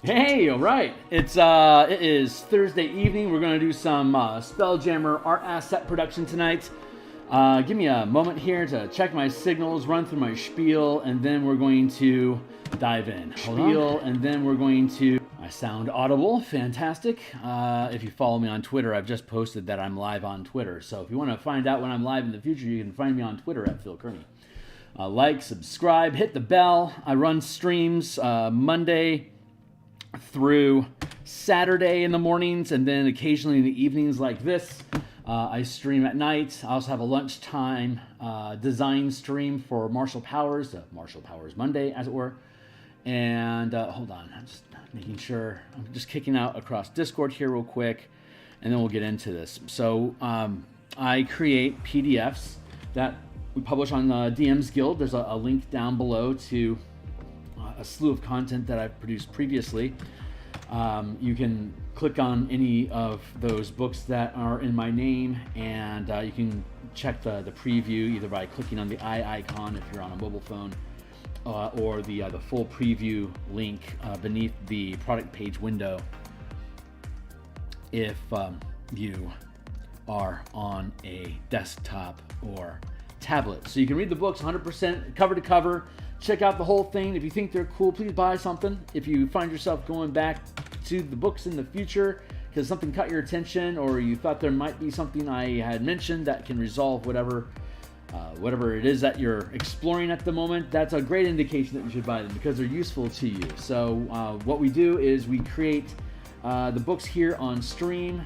Hey, all right. It is Thursday evening. We're going to do some Spelljammer art asset production tonight. Give me a moment here to check my signals, run through my spiel, and then we're going to dive in. And then we're going to... I sound audible. Fantastic. If you follow me on Twitter, I've just posted that I'm live on Twitter. So if you want to find out when I'm live in the future, you can find me on Twitter at Phil Kearney. Like, subscribe, hit the bell. I run streams Monday through Saturday in the mornings, and then occasionally in the evenings like this. I stream at night. I also have a lunchtime design stream for Martial Powers Monday, as it were. And hold on, I'm just making sure. I'm just kicking out across Discord here real quick, and then we'll get into this. So I create PDFs that we publish on DMsGuild. There's a link down below to a slew of content that I've produced previously. You can click on any of those books that are in my name, and you can check the preview either by clicking on the eye icon if you're on a mobile phone, or the full preview link beneath the product page window if you are on a desktop or tablet. So you can read the books 100% cover to cover. Check out the whole thing. If you think they're cool, please buy something. If you find yourself going back to the books in the future because something caught your attention, or you thought there might be something I had mentioned that can resolve whatever it is that you're exploring at the moment, that's a great indication that you should buy them because they're useful to you. So what we do is we create the books here on stream.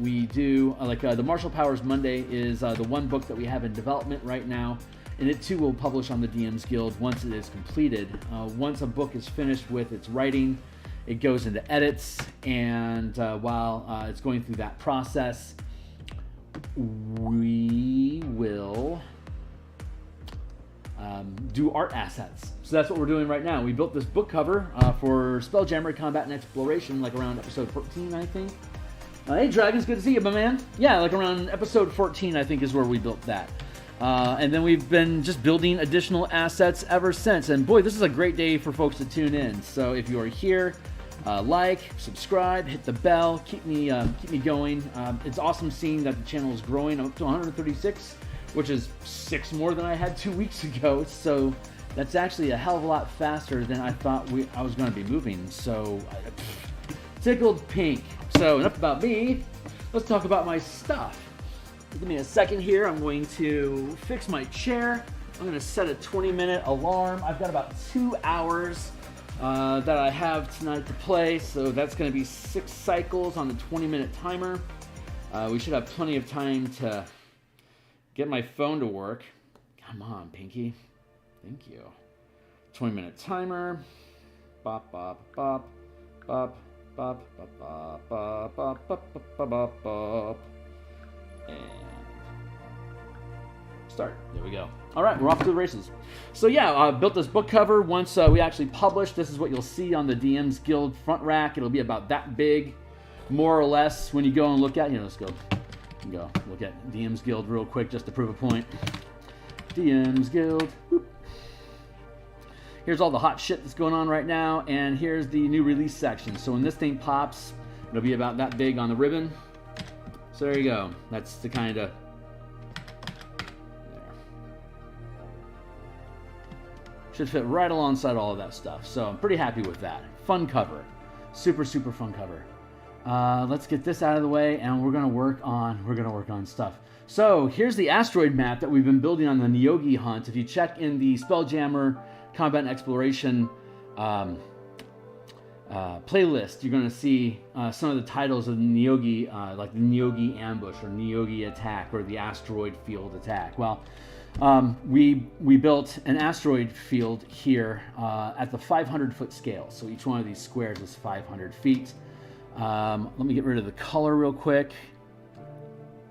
We do the Martial Powers Monday is the one book that we have in development right now. And it too will publish on the DMsGuild once it is completed. Once a book is finished with its writing, it goes into edits, and while it's going through that process, we will do art assets. So that's what we're doing right now. We built this book cover for Spelljammer Combat and Exploration, like around episode 14, I think. Hey, Dragons, good to see you, my man. Yeah, like around episode 14, I think, is where we built that. And then we've been just building additional assets ever since. And boy, this is a great day for folks to tune in. So if you are here, like, subscribe, hit the bell, keep me going. It's awesome seeing that the channel is growing up to 136, which is 6 more than I had 2 weeks ago. So that's actually a hell of a lot faster than I thought I was going to be moving. So tickled pink. So enough about me. Let's talk about my stuff. Give me a second here. I'm going to fix my chair. I'm going to set a 20-minute alarm. I've got about 2 hours that I have tonight to play, so that's going to be 6 cycles on the 20-minute timer. We should have plenty of time to get my phone to work. Come on, Pinky. Thank you. 20-minute timer. Bop, bop, bop, bop, bop, bop, bop, bop, bop, bop, bop, bop, bop. And start. There we go. All right, we're off to the races. So yeah, I built this book cover. Once we actually publish, this is what you'll see on the DMsGuild front rack. It'll be about that big, more or less, when you go and look at, let's go look at DMsGuild real quick just to prove a point. DMsGuild. Whoop. Here's all the hot shit that's going on right now, and here's the new release section. So when this thing pops, it'll be about that big on the ribbon. So there you go. That's the kind of... There. Should fit right alongside all of that stuff. So I'm pretty happy with that. Fun cover. Super, super fun cover. Let's get this out of the way, and we're gonna work on stuff. So here's the asteroid map that we've been building on the Neogi hunt. If you check in the Spelljammer Combat and Exploration playlist, you're going to see some of the titles of the Neogi, like the Neogi ambush or Neogi attack or the asteroid field attack. Well, we built an asteroid field here at the 500-foot scale. So each one of these squares is 500 feet. Let me get rid of the color real quick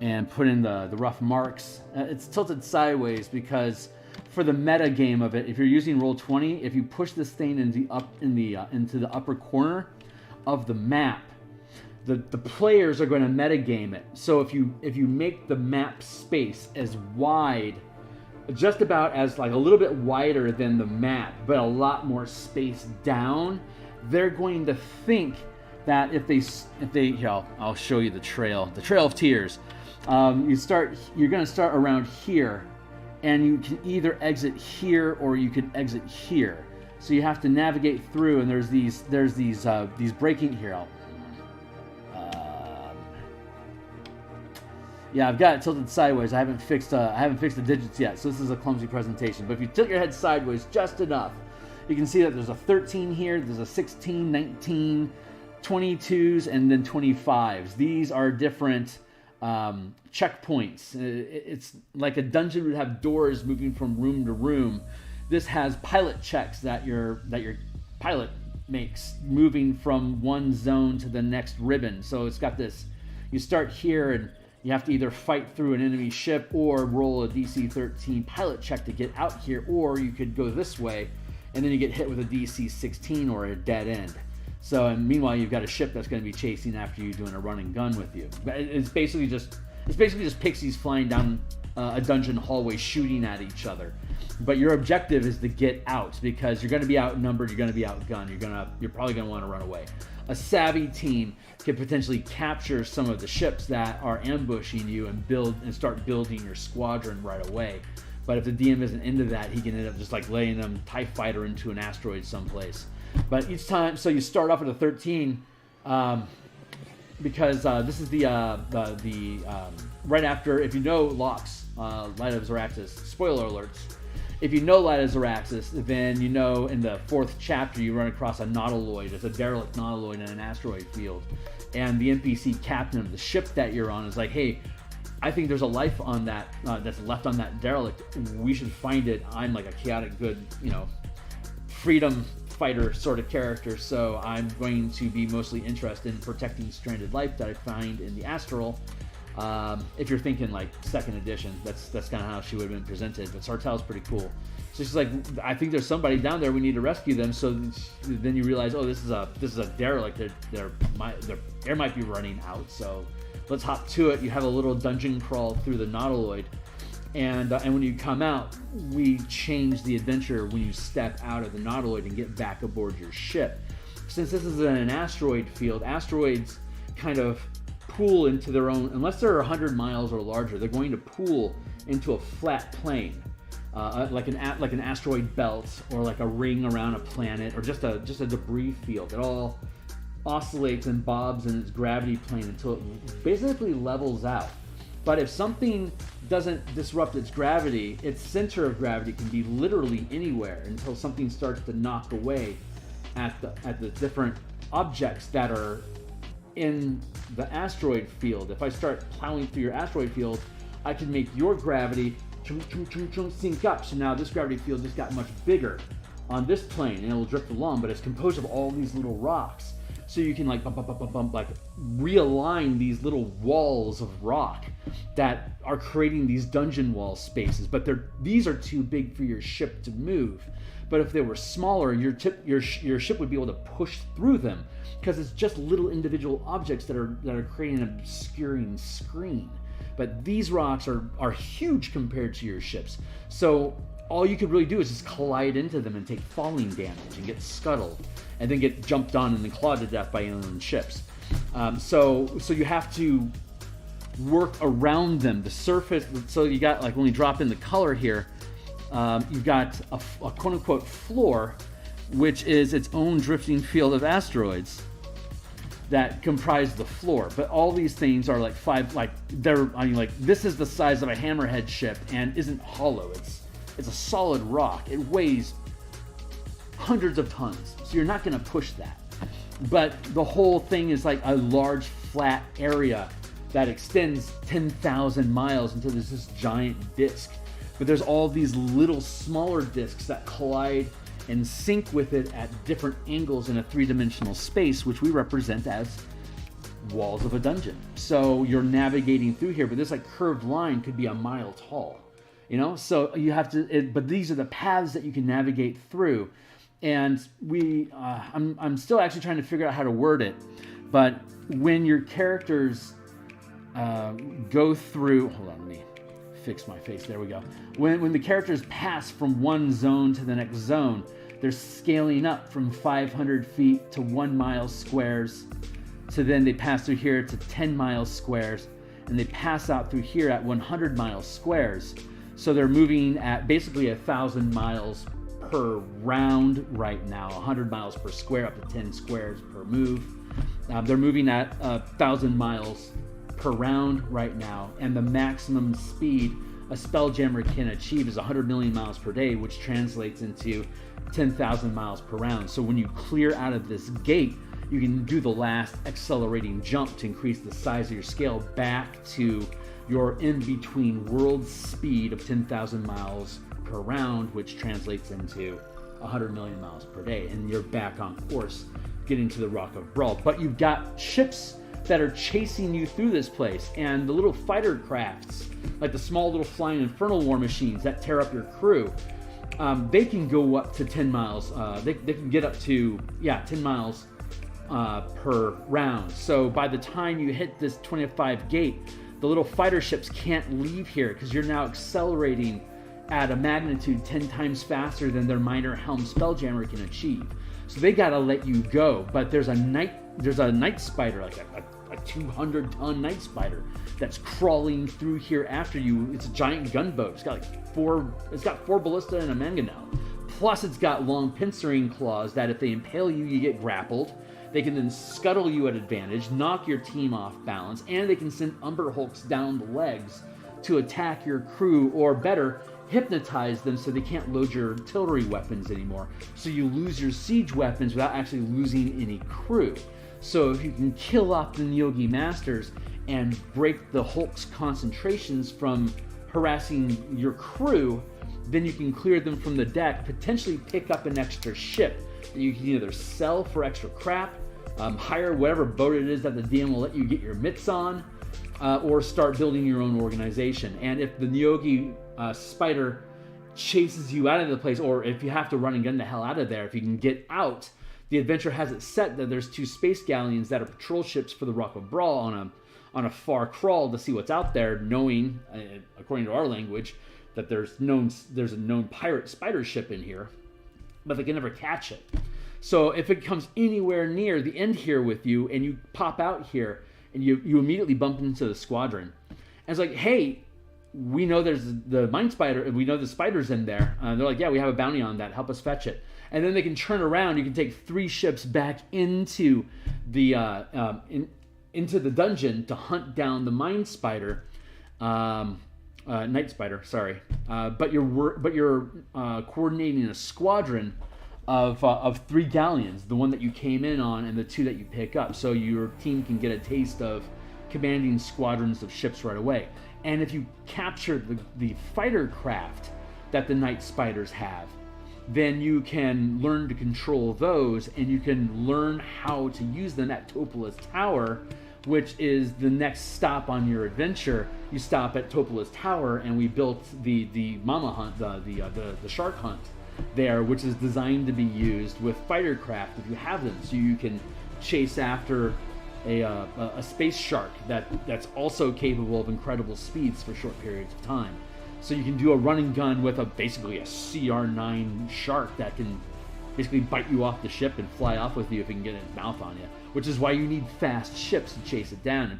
and put in the rough marks. It's tilted sideways because for the meta game of it, if you're using Roll20, if you push this thing into the upper corner of the map, the players are going to meta game it. So if you make the map space as wide, just about as like a little bit wider than the map, but a lot more space down, they're going to think that if they here, I'll show you the Trail of Tears. You're going to start around here, and you can either exit here or you can exit here. So you have to navigate through, and there's these breaking here. Yeah, I've got it tilted sideways. I haven't fixed the digits yet, so this is a clumsy presentation. But if you tilt your head sideways just enough, you can see that there's a 13 here, there's a 16, 19, 22s, and then 25s. These are different checkpoints. It's like a dungeon would have doors moving from room to room. This has pilot checks that your pilot makes, moving from one zone to the next ribbon. So it's got this, you start here and you have to either fight through an enemy ship or roll a DC 13 pilot check to get out here, or you could go this way and then you get hit with a DC 16 or a dead end. So, and meanwhile you've got a ship that's going to be chasing after you doing a run and gun with you. It's basically just pixies flying down a dungeon hallway shooting at each other. But your objective is to get out, because you're going to be outnumbered, you're going to be outgunned, you're probably going to want to run away. A savvy team could potentially capture some of the ships that are ambushing you and start building your squadron right away. But if the DM isn't into that, he can end up just like laying them TIE fighter into an asteroid someplace. But each time, so you start off at a 13, because this is the right after, if you know Locke's Light of Zaraxis, spoiler alerts. If you know Light of Zaraxis, then you know in the 4th chapter you run across a nautiloid. It's a derelict nautiloid in an asteroid field. And the NPC captain of the ship that you're on is like, hey, I think there's a life on that that's left on that derelict. We should find it. I'm like a chaotic good, freedom fighter sort of character, so I'm going to be mostly interested in protecting stranded life that I find in the astral. If you're thinking like 2nd edition, that's kind of how she would have been presented. But Sartell's pretty cool. So she's like, I think there's somebody down there. We need to rescue them. So then you realize, oh, this is a derelict. Their air might be running out. So let's hop to it. You have a little dungeon crawl through the nautiloid, and when you come out, we change the adventure when you step out of the nautiloid and get back aboard your ship. Since this is in an asteroid field, asteroids kind of pool into their own, unless they're 100 miles or larger, they're going to pool into a flat plane, like an asteroid belt or like a ring around a planet, or just a debris field. It all oscillates and bobs in its gravity plane until it basically levels out. But if something doesn't disrupt its gravity, its center of gravity can be literally anywhere until something starts to knock away at the different objects that are in the asteroid field. If I start plowing through your asteroid field, I can make your gravity sync up. So now this gravity field just got much bigger on this plane, and it will drift along, but it's composed of all these little rocks. So you can like realign these little walls of rock that are creating these dungeon wall spaces. But these are too big for your ship to move. But if they were smaller, your ship would be able to push through them, because it's just little individual objects that are creating an obscuring screen. But these rocks are huge compared to your ships. So all you could really do is just collide into them and take falling damage and get scuttled, and then get jumped on and then clawed to death by alien ships. So you have to work around them. The surface, so you got, like when we drop in the color here, you've got a quote-unquote floor, which is its own drifting field of asteroids that comprise the floor. But all these things are this is the size of a hammerhead ship and isn't hollow. It's a solid rock. It weighs hundreds of tons, so you're not going to push that. But the whole thing is like a large flat area that extends 10,000 miles until there's this giant disk. But there's all these little smaller disks that collide and sync with it at different angles in a three-dimensional space, which we represent as walls of a dungeon. So you're navigating through here, but this like curved line could be a mile tall, so you have to, but these are the paths that you can navigate through. And I'm still actually trying to figure out how to word it, but when your characters go through, hold on, let me fix my face, there we go. When the characters pass from one zone to the next zone, they're scaling up from 500 feet to 1 mile squares. So then they pass through here to 10 miles squares, and they pass out through here at 100 miles squares. So they're moving at basically 1,000 miles per round right now, 100 miles per square, up to 10 squares per move. They're moving at 1,000 miles per round right now, and the maximum speed a Spelljammer can achieve is 100 million miles per day, which translates into 10,000 miles per round. So when you clear out of this gate, you can do the last accelerating jump to increase the size of your scale back to your in-between world speed of 10,000 miles per round, which translates into 100 million miles per day, and you're back on course getting to the Rock of Brawl. But you've got ships that are chasing you through this place, and the little fighter crafts, like the small little flying infernal war machines that tear up your crew, they can go up to 10 miles. They can get up to 10 miles per round. So by the time you hit this 25 gate, the little fighter ships can't leave here because you're now accelerating at a magnitude 10 times faster than their minor helm Spelljammer can achieve. So they gotta let you go. But there's a night spider, like a 200-ton night spider that's crawling through here after you. It's a giant gunboat. It's got four ballista and a mangonel. Plus it's got long pincering claws that if they impale you, you get grappled. They can then scuttle you at advantage, knock your team off balance, and they can send Umber Hulks down the legs to attack your crew, or better, hypnotize them so they can't load your artillery weapons anymore. So you lose your siege weapons without actually losing any crew. So if you can kill off the Theurgy masters and break the Hulk's concentrations from harassing your crew, then you can clear them from the deck, potentially pick up an extra ship that you can either sell for extra crap, hire whatever boat it is that the DM will let you get your mitts on, or start building your own organization. And if the Theurgy spider chases you out of the place, or if you have to run and gun the hell out of there, if you can get out, the adventure has it set that there's 2 space galleons that are patrol ships for the Rock of Brawl on a far crawl to see what's out there, knowing, according to our language, that there's a known pirate spider ship in here, but they can never catch it. So if it comes anywhere near the end here with you, and you pop out here, and you immediately bump into the squadron, and it's like, hey, we know there's the mine spider, we know the spider's in there. They're like, yeah, we have a bounty on that, help us fetch it. And then they can turn around, you can take 3 ships back into the into the dungeon to hunt down the mine spider, night spider, sorry. But you're coordinating a squadron of 3 galleons, the one that you came in on and the 2 that you pick up, so your team can get a taste of commanding squadrons of ships right away. And if you capture the fighter craft that the night spiders have, then you can learn to control those, and you can learn how to use them at Topola's Tower, which is the next stop on your adventure. You stop at Topola's Tower, and we built the mama hunt, the shark hunt there, which is designed to be used with fighter craft if you have them, so you can chase after a space shark that's also capable of incredible speeds for short periods of time. So you can do a run and gun with basically a CR9 shark that can basically bite you off the ship and fly off with you if it can get its mouth on you, which is why you need fast ships to chase it down,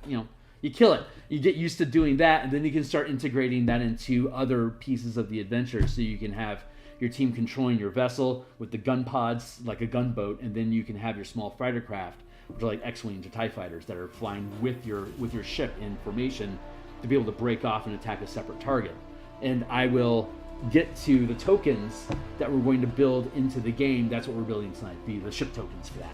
and you kill it. You get used to doing that, and then you can start integrating that into other pieces of the adventure, so you can have your team controlling your vessel with the gun pods like a gunboat, and then you can have your small fighter craft, which are like X-Wings or TIE fighters, that are flying with your ship in formation to be able to break off and attack a separate target. And I will get to the tokens that we're going to build into the game. That's what we're building tonight, the ship tokens for that.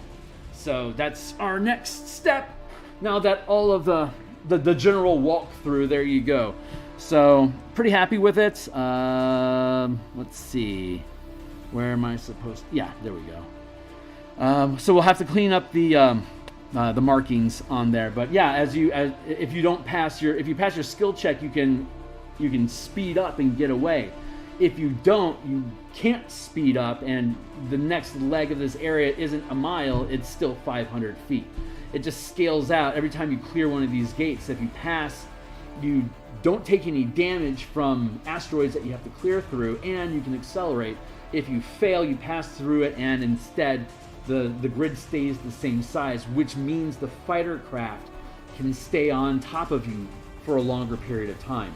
So that's our next step. Now that all of the general walkthrough, there you go. So pretty happy with it. Let's see, where am I supposed to? Yeah, there we go. So we'll have to clean up the markings on there. But yeah, if you pass your skill check, you can speed up and get away. If you don't, you can't speed up, and the next leg of this area isn't a mile, it's still 500 feet. It just scales out every time you clear one of these gates. If you pass, you don't take any damage from asteroids that you have to clear through, and you can accelerate If you fail, you pass through it, and instead the grid stays the same size, which means the fighter craft can stay on top of you for a longer period of time.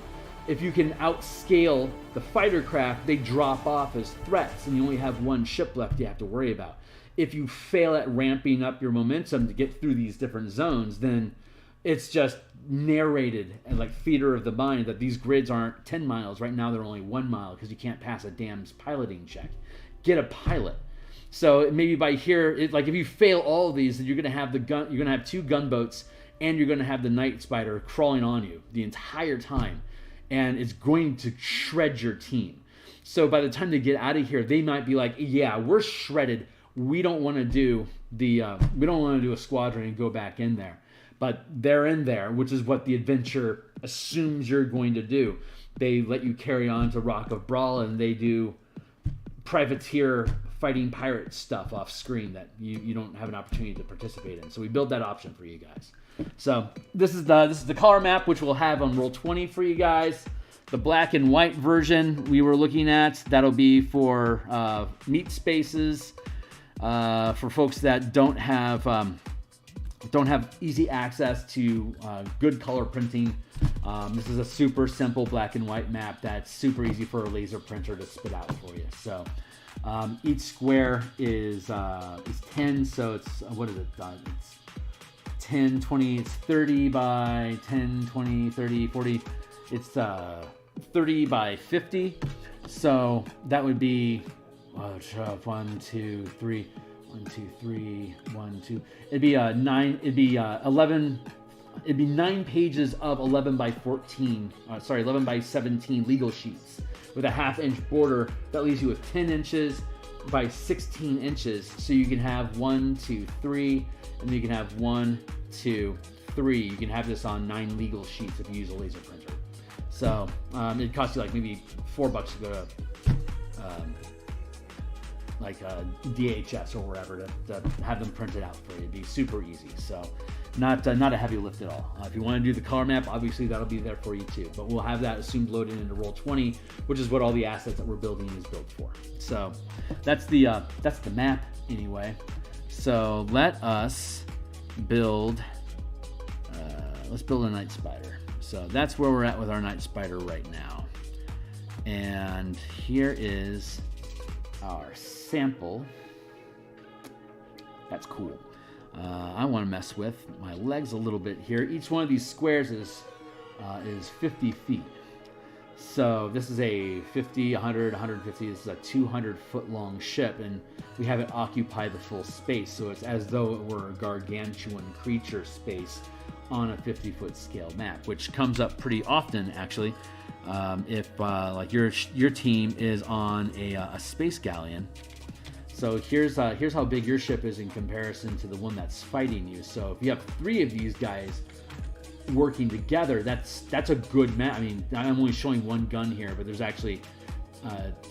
If you can outscale the fighter craft, they drop off as threats, and you only have one ship left you have to worry about. If you fail at ramping up your momentum to get through these different zones, then it's just narrated and like theater of the mind that these grids aren't 10 miles. Right now they're only 1 mile because you can't pass a damn piloting check. Get a pilot. So maybe by here, like if you fail all of these, then you're gonna have you're gonna have 2 gunboats, and you're gonna have the Night Spider crawling on you the entire time, and it's going to shred your team. So by the time they get out of here, they might be like, yeah, we're shredded. We don't want to do a squadron and go back in there. But they're in there, which is what the adventure assumes you're going to do. They let you carry on to Rock of Brawl, and they do privateer fighting pirate stuff off screen that you don't have an opportunity to participate in. So we build that option for you guys. So this is the color map, which we'll have on Roll20 for you guys. The black and white version we were looking at, that'll be for meat spaces, for folks that don't have easy access to good color printing. This is a super simple black and white map that's super easy for a laser printer to spit out for you. So each square is 10, so it's, what is it? It's 10, 20, it's 30 by 10, 20, 30, 40. It's 30 by 50. So that would be 1, 2, 3. 1, 2, 3, 1, 2. It'd be 9. It'd be 11. It'd be 9 pages of 11 by 14. 11 by 17 legal sheets with a 1/2 inch border that leaves you with 10 inches by 16 inches. So you can have 1, 2, 3, and then you can have 1, 2, 3. You can have this on 9 legal sheets if you use a laser printer. So it costs you like maybe $4 to go to like DHS or wherever to have them printed out for you. It'd be super easy. So not a heavy lift at all. If you want to do the color map, obviously that'll be there for you too. But we'll have that assumed loaded into Roll20, which is what all the assets that we're building is built for. So that's the map anyway. So let us build. Let's build a Night Spider. So that's where we're at with our Night Spider right now. And here is our sample. That's cool. I want to mess with my legs a little bit here. Each one of these squares is 50 feet. So this is a 50, 100, 150. This is a 200-foot long ship, and we have it occupy the full space. So it's as though it were a gargantuan creature space on a 50-foot scale map, which comes up pretty often actually. If like your team is on a space galleon. So here's how big your ship is in comparison to the one that's fighting you. So if you have 3 of these guys working together, that's a good map. I mean, I'm only showing 1 gun here, but there's actually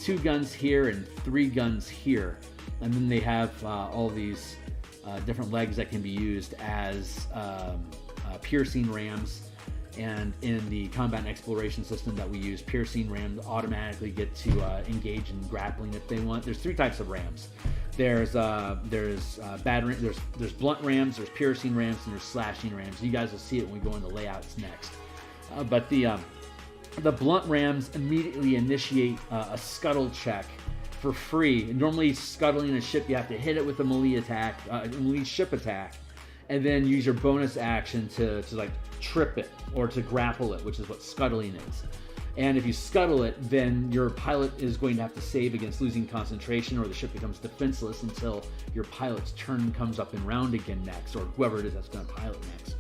2 guns here and 3 guns here, and then they have all these different legs that can be used as piercing rams. And in the combat and exploration system that we use, piercing rams automatically get to engage in grappling if they want. There's 3 types of rams. There's blunt rams, there's piercing rams, and there's slashing rams. You guys will see it when we go into layouts next. But the blunt rams immediately initiate a scuttle check for free. And normally, scuttling a ship, you have to hit it with a melee attack, melee ship attack, and then use your bonus action to like trip it or to grapple it, which is what scuttling is. And if you scuttle it, then your pilot is going to have to save against losing concentration, or the ship becomes defenseless until your pilot's turn comes up in round again next, or whoever it is that's going to pilot next.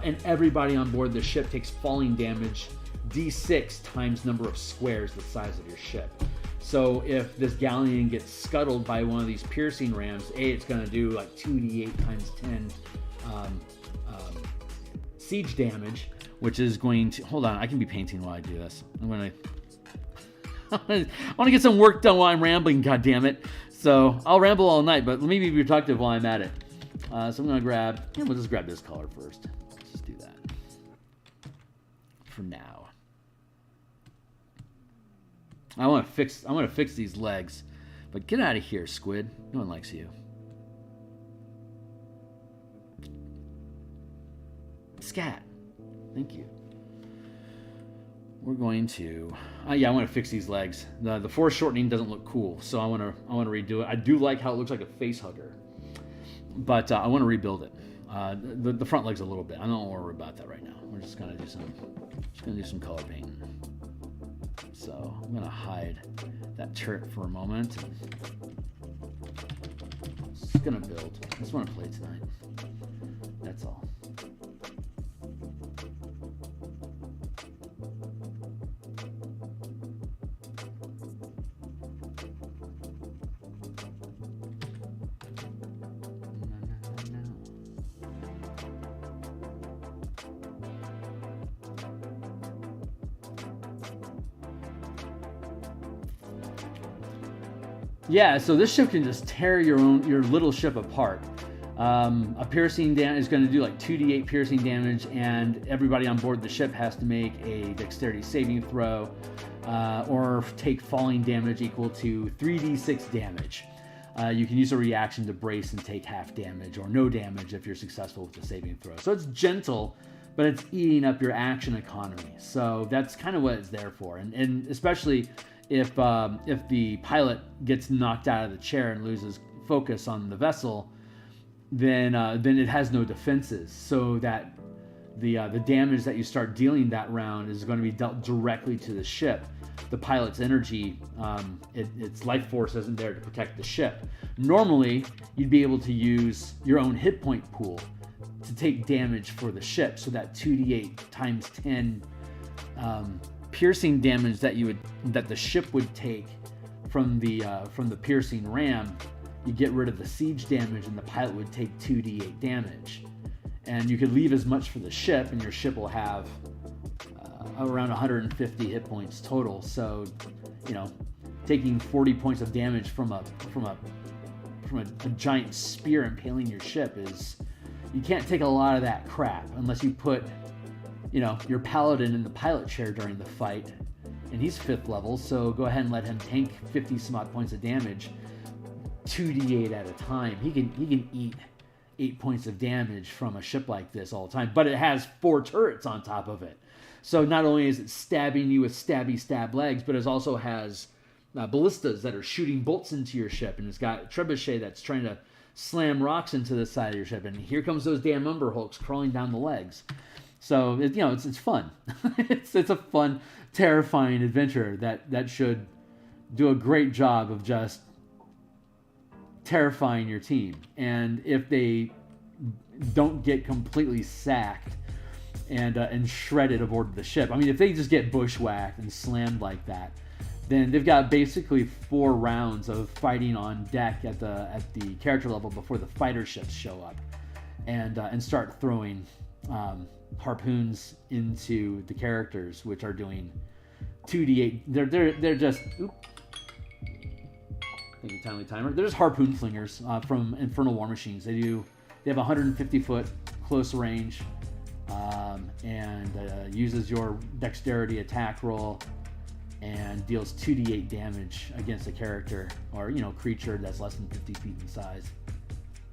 And everybody on board the ship takes falling damage d6 times number of squares the size of your ship. So if this galleon gets scuttled by one of these piercing rams, it's going to do like 2d8 times 10 siege damage, which is going to... Hold on, I can be painting while I do this. I want to get some work done while I'm rambling, goddammit. So I'll ramble all night, but let me be productive while I'm at it. So I'm going to grab... we'll just grab this color first. Let's just do that for now. I want to fix these legs. But get out of here, squid. No one likes you. Scat. Thank you. We're going to... yeah, I want to fix these legs. The foreshortening doesn't look cool, so I want to redo it. I do like how it looks like a face hugger, but I want to rebuild it. The front legs a little bit. I don't worry about that right now. We're just gonna do some color painting. So I'm gonna hide that turret for a moment. Just gonna build. I just want to play tonight. That's all. Yeah, so this ship can just tear your little ship apart. A piercing damage is going to do like 2d8 piercing damage, and everybody on board the ship has to make a dexterity saving throw or take falling damage equal to 3d6 damage. You can use a reaction to brace and take half damage or no damage if you're successful with the saving throw. So it's gentle, but it's eating up your action economy. So that's kind of what it's there for, and especially if the pilot gets knocked out of the chair and loses focus on the vessel, then it has no defenses, so that the damage that you start dealing that round is going to be dealt directly to the ship. The pilot's energy, its life force isn't there to protect the ship. Normally, you'd be able to use your own hit point pool to take damage for the ship, so that 2d8 times 10 piercing damage that the ship would take from the piercing ram, you get rid of the siege damage, and the pilot would take 2d8 damage. And you could leave as much for the ship, and your ship will have around 150 hit points total. So, taking 40 points of damage from a giant spear impaling your ship you can't take a lot of that crap unless you put your paladin in the pilot chair during the fight, and he's 5th level, so go ahead and let him tank 50 some odd points of damage, 2d8 at a time. He can eat 8 points of damage from a ship like this all the time, but it has 4 turrets on top of it. So not only is it stabbing you with stab legs, but it also has ballistas that are shooting bolts into your ship, and it's got trebuchet that's trying to slam rocks into the side of your ship, and here comes those damn Umber Hulks crawling down the legs. So it's fun. it's a fun, terrifying adventure that should do a great job of just terrifying your team. And if they don't get completely sacked and shredded aboard the ship, I mean, if they just get bushwhacked and slammed like that, then they've got basically 4 rounds of fighting on deck at the character level before the fighter ships show up and start throwing harpoons into the characters, which are doing 2d8. They're just thank you, timely timer. They're just harpoon flingers from Infernal War Machines. They have 150 foot close range, and uses your dexterity attack roll and deals 2d8 damage against a character or creature that's less than 50 feet in size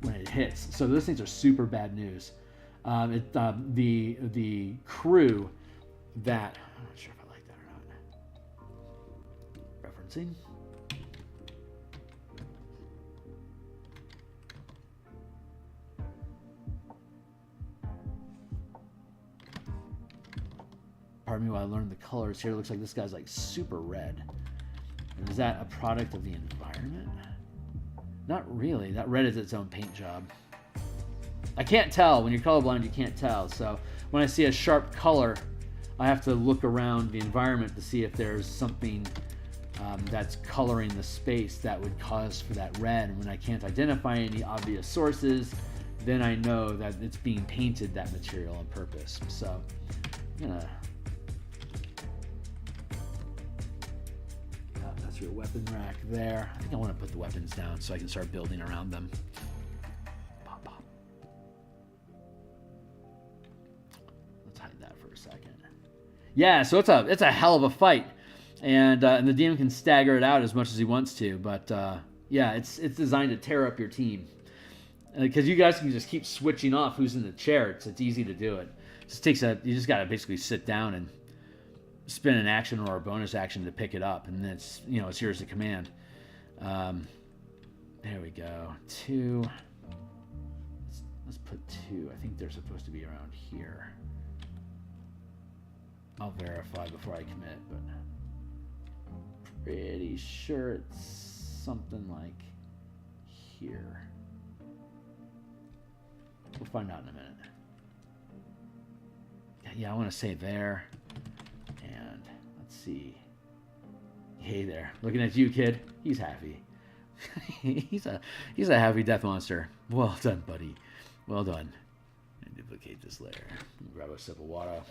when it hits. So those things are super bad news. The crew that I'm not sure if I like that or not. Referencing. Pardon me while I learn the colors here. It looks like this guy's like super red. And is that a product of the environment? Not really. That red is its own paint job. I can't tell. When you're colorblind, you can't tell. So when I see a sharp color, I have to look around the environment to see if there's something that's coloring the space that would cause for that red. And when I can't identify any obvious sources, then I know that it's being painted that material on purpose. So I'm gonna... that's your weapon rack there. I think I want to put the weapons down so I can start building around them. Pop, pop. Let's hide that for a second. Yeah, so it's a hell of a fight. and the DM can stagger it out as much as he wants to. But yeah, it's designed to tear up your team because you guys can just keep switching off who's in the chair. It's easy to do it. It just takes you just gotta basically sit down and spin an action or a bonus action to pick it up, and then it's yours to command. There we go. 2. Let's put 2. I think they're supposed to be around here. I'll verify before I commit, but pretty sure it's something like here. We'll find out in a minute. Yeah, I want to say there. And let's see. Hey there. Looking at you, kid. He's happy. he's a happy death monster. Well done, buddy. Well done. And duplicate this layer. Grab a sip of water.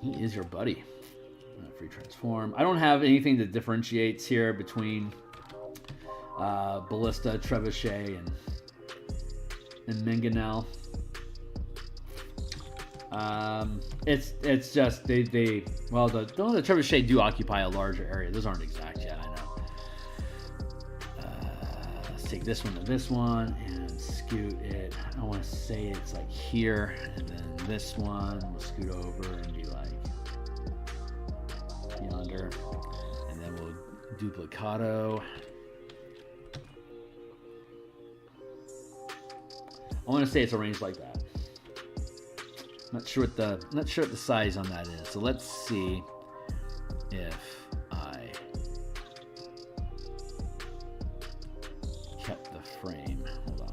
He is your buddy. Free transform. I don't have anything that differentiates here between Ballista, Trebuchet, and Mangonel. It's just the Trebuchet do occupy a larger area. Those aren't exact yet, I know. Let's take this one to this one and scoot it. I want to say it's like here, and then this one we'll scoot over and be like yonder, and then we'll duplicado. I want to say it's arranged like that. Not sure what the size on that is. So let's see if I kept the frame. Hold on.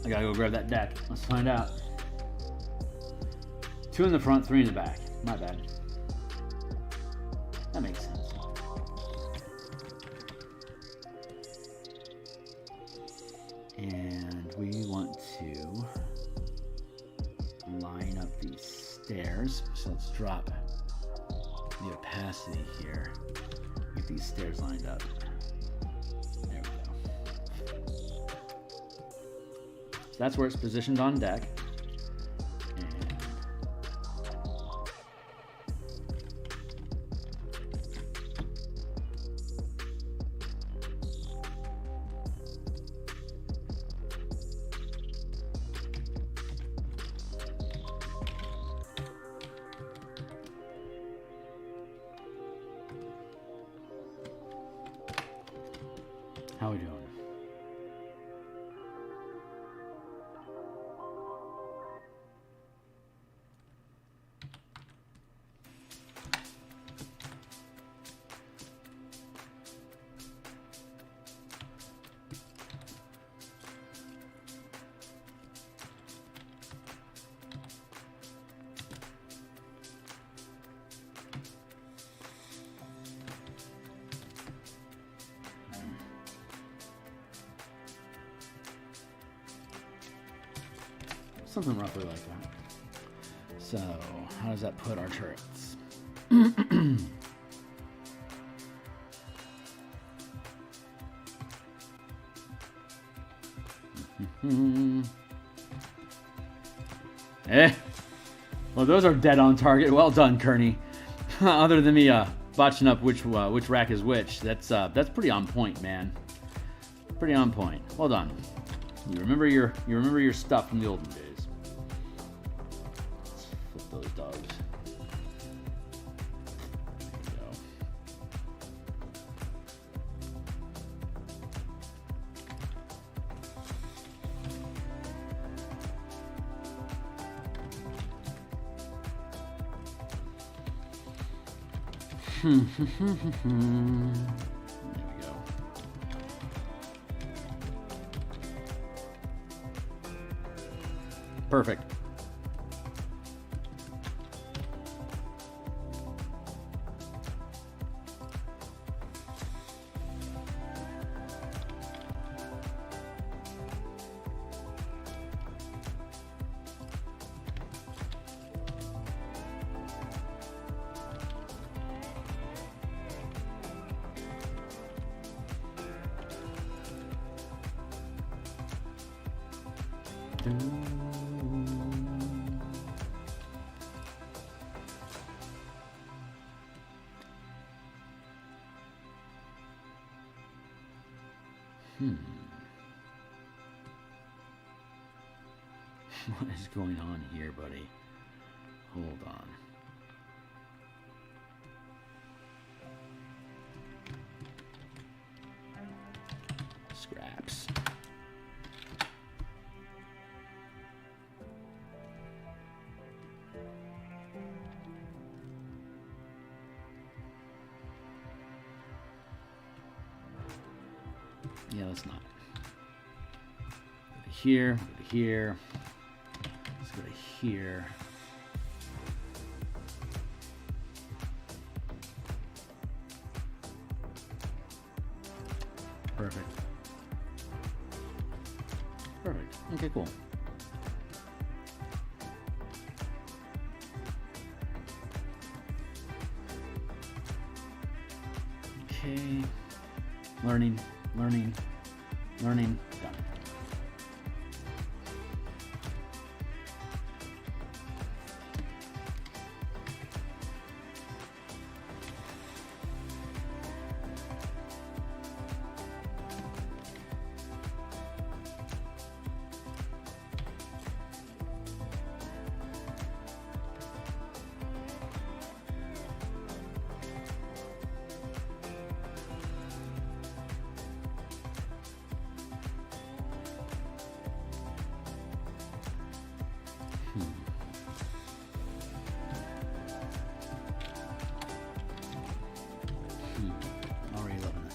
I gotta go grab that deck. Let's find out. 2 in the front, 3 in the back. My bad. That makes sense. And we want to line up these stairs. So let's drop the opacity here. Get these stairs lined up. There we go. So that's where it's positioned on deck. And how are we doing? Something roughly like that. So, how does that put our turrets? Well, those are dead on target. Well done, Kearney. Other than me botching up which rack is which, that's pretty on point, man. Pretty on point. Well done. You remember your stuff from the olden days. Let's flip those dogs. There we go. Perfect. What is going on here, buddy? Hold on. Scraps. Yeah, let's not. Go to here, go to here. Let's go to here. Perfect. Perfect. Okay, cool. Okay. Learning, learning, learning. Done. Already loving it.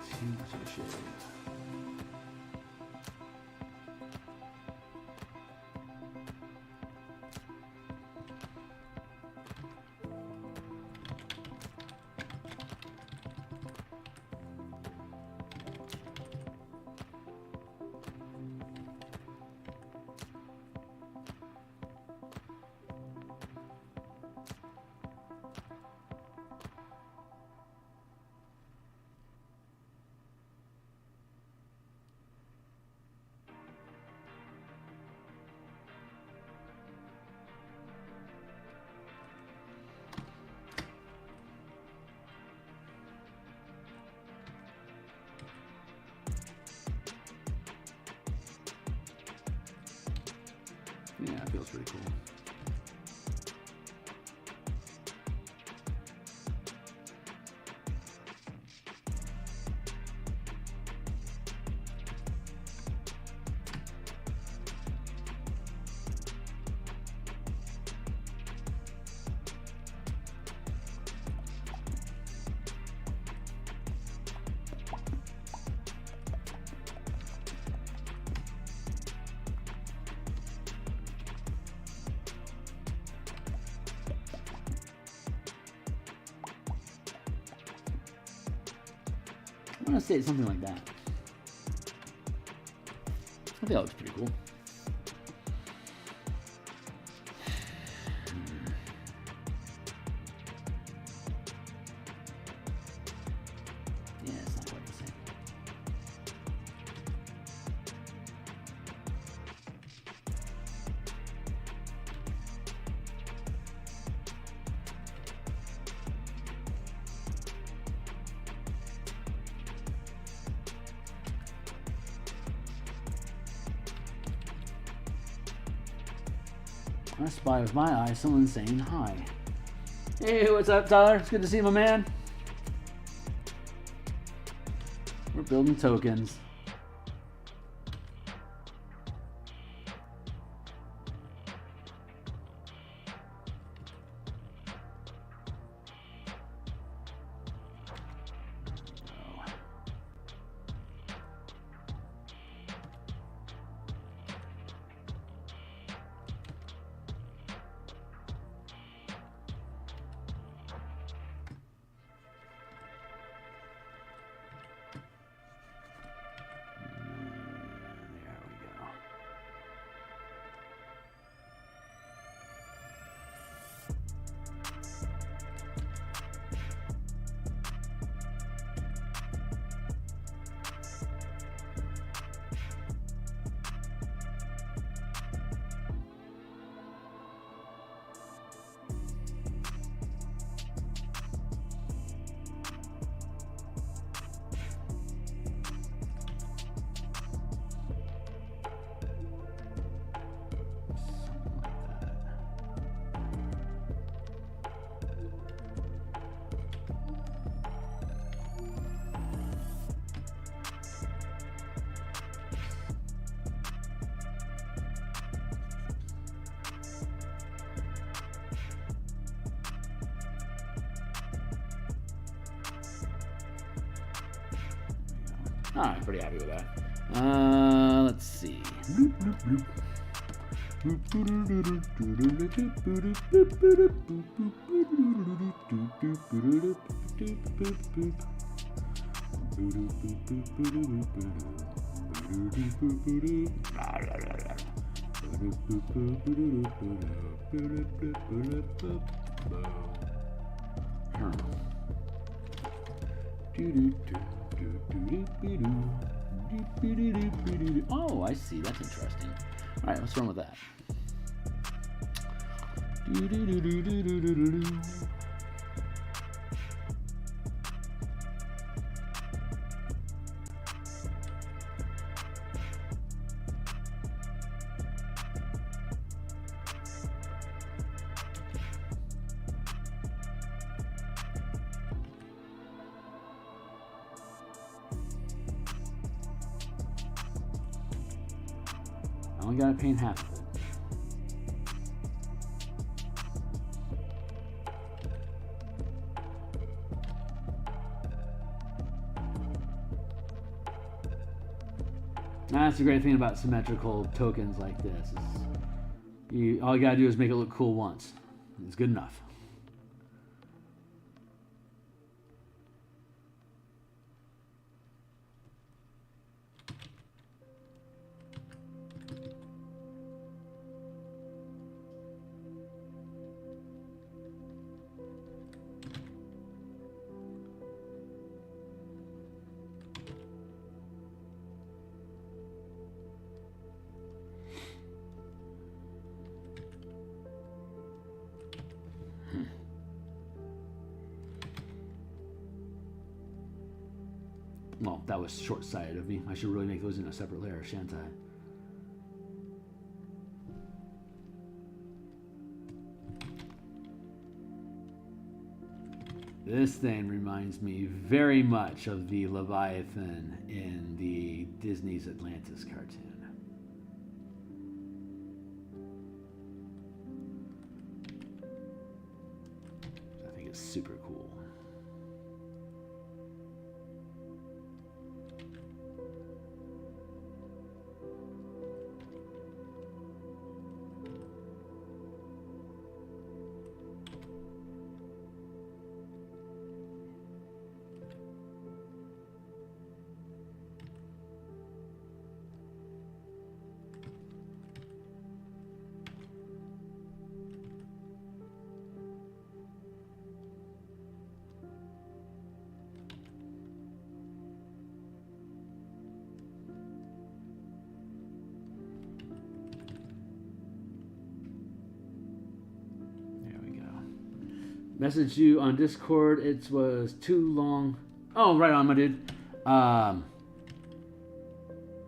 Too much of a shit. Yeah, it feels pretty cool. I'm gonna say something like that. I think that looks pretty cool. Yeah, it's not quite the same. I spy with my eye someone saying hi. Hey, what's up, Tyler? It's good to see you, my man. We're building tokens. Alright, pretty happy with that. Let's see. Oh, I see. That's interesting. All right, let's run with that. I only gotta paint half of it. That's the great thing about symmetrical tokens like this. Is all you gotta do is make it look cool once. It's good enough. Well, that was short-sighted of me. I should really make those in a separate layer, shan't I? This thing reminds me very much of the Leviathan in the Disney's Atlantis cartoon. I think it's super cool. Messaged you on Discord. It was too long. Oh, right on, my dude.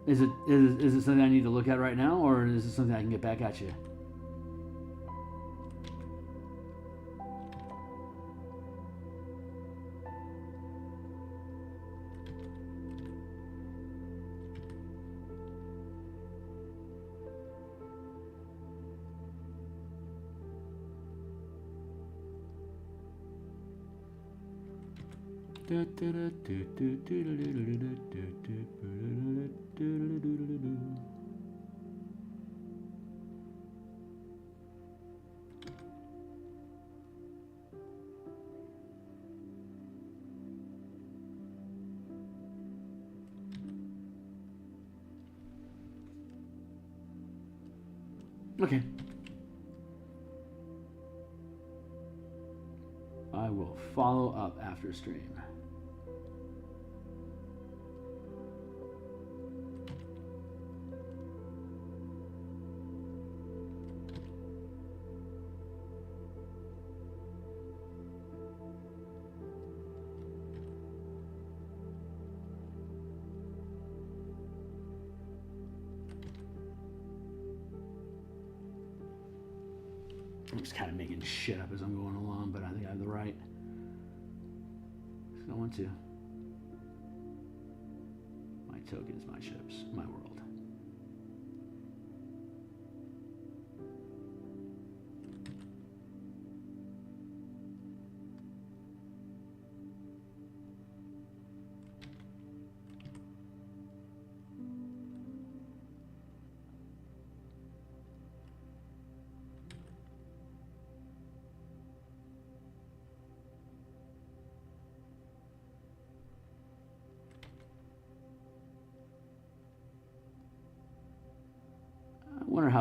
Is it something I need to look at right now, or is it something I can get back at you? Okay. I will follow up after stream. I'm just kind of making shit up as I'm going along, but I think I have the right. I want to. My tokens, my ships, my world.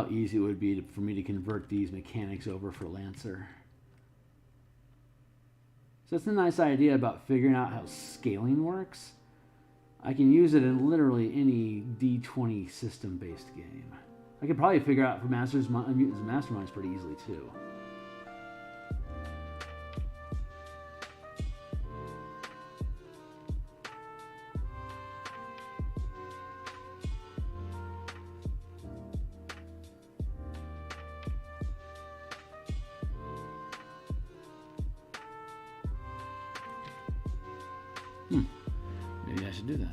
how easy it would be for me to convert these mechanics over for Lancer. So it's a nice idea about figuring out how scaling works. I can use it in literally any D20 system-based game. I could probably figure out for Masterminds pretty easily too. Maybe I should do that.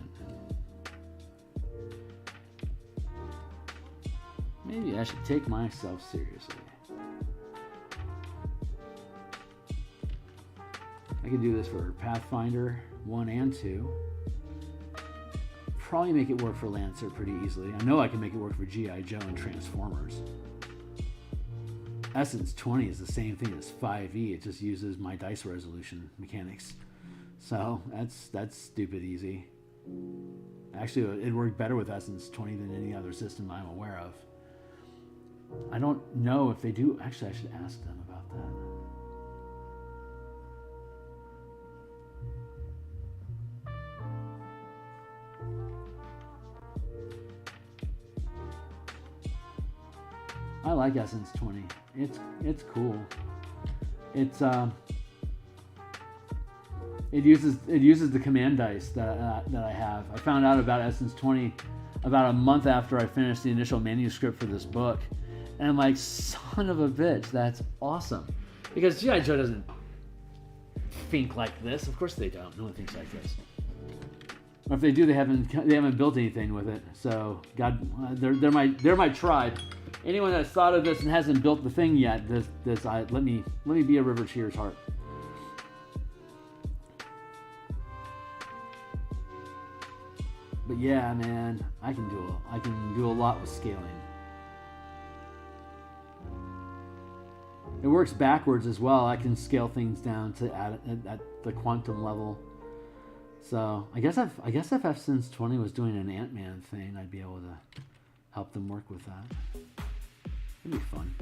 Maybe I should take myself seriously. I could do this for Pathfinder 1 and 2. Probably make it work for Lancer pretty easily. I know I can make it work for G.I. Joe and Transformers. SC&E is the same thing as 5e. It just uses my dice resolution mechanics. So that's stupid easy. Actually, it worked better with SC&E than any other system I'm aware of. I don't know if they do. Actually, I should ask them about that. I like SC&E. It's cool. It uses the command dice that I have. I found out about SC&E about a month after I finished the initial manuscript for this book, and I'm like, son of a bitch, that's awesome. Because G.I. Joe doesn't think like this. Of course they don't. No one thinks like this. Or if they do, they haven't built anything with it. So God, they're my tribe. Anyone that's thought of this and hasn't built the thing yet, let me be a River Cheers heart. But yeah, man, I can do a lot with scaling. It works backwards as well. I can scale things down to at the quantum level. So I guess if SC&E was doing an Ant-Man thing, I'd be able to help them work with that. It'd be fun.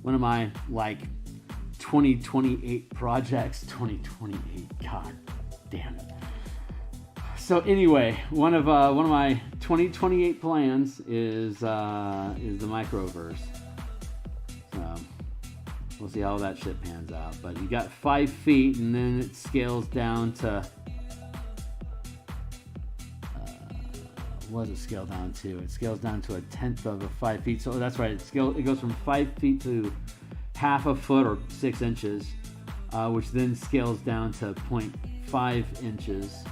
One of my 2028 projects. 2028, god damn it. So anyway, one of my 2028 plans is the microverse. So we'll see how that shit pans out. But you got 5 feet, and then it scales down to what does it scale down to? It scales down to 1/10 of 5 feet. So that's right. It goes from 5 feet to half a foot or 6 inches, which then scales down to 0.5 inches,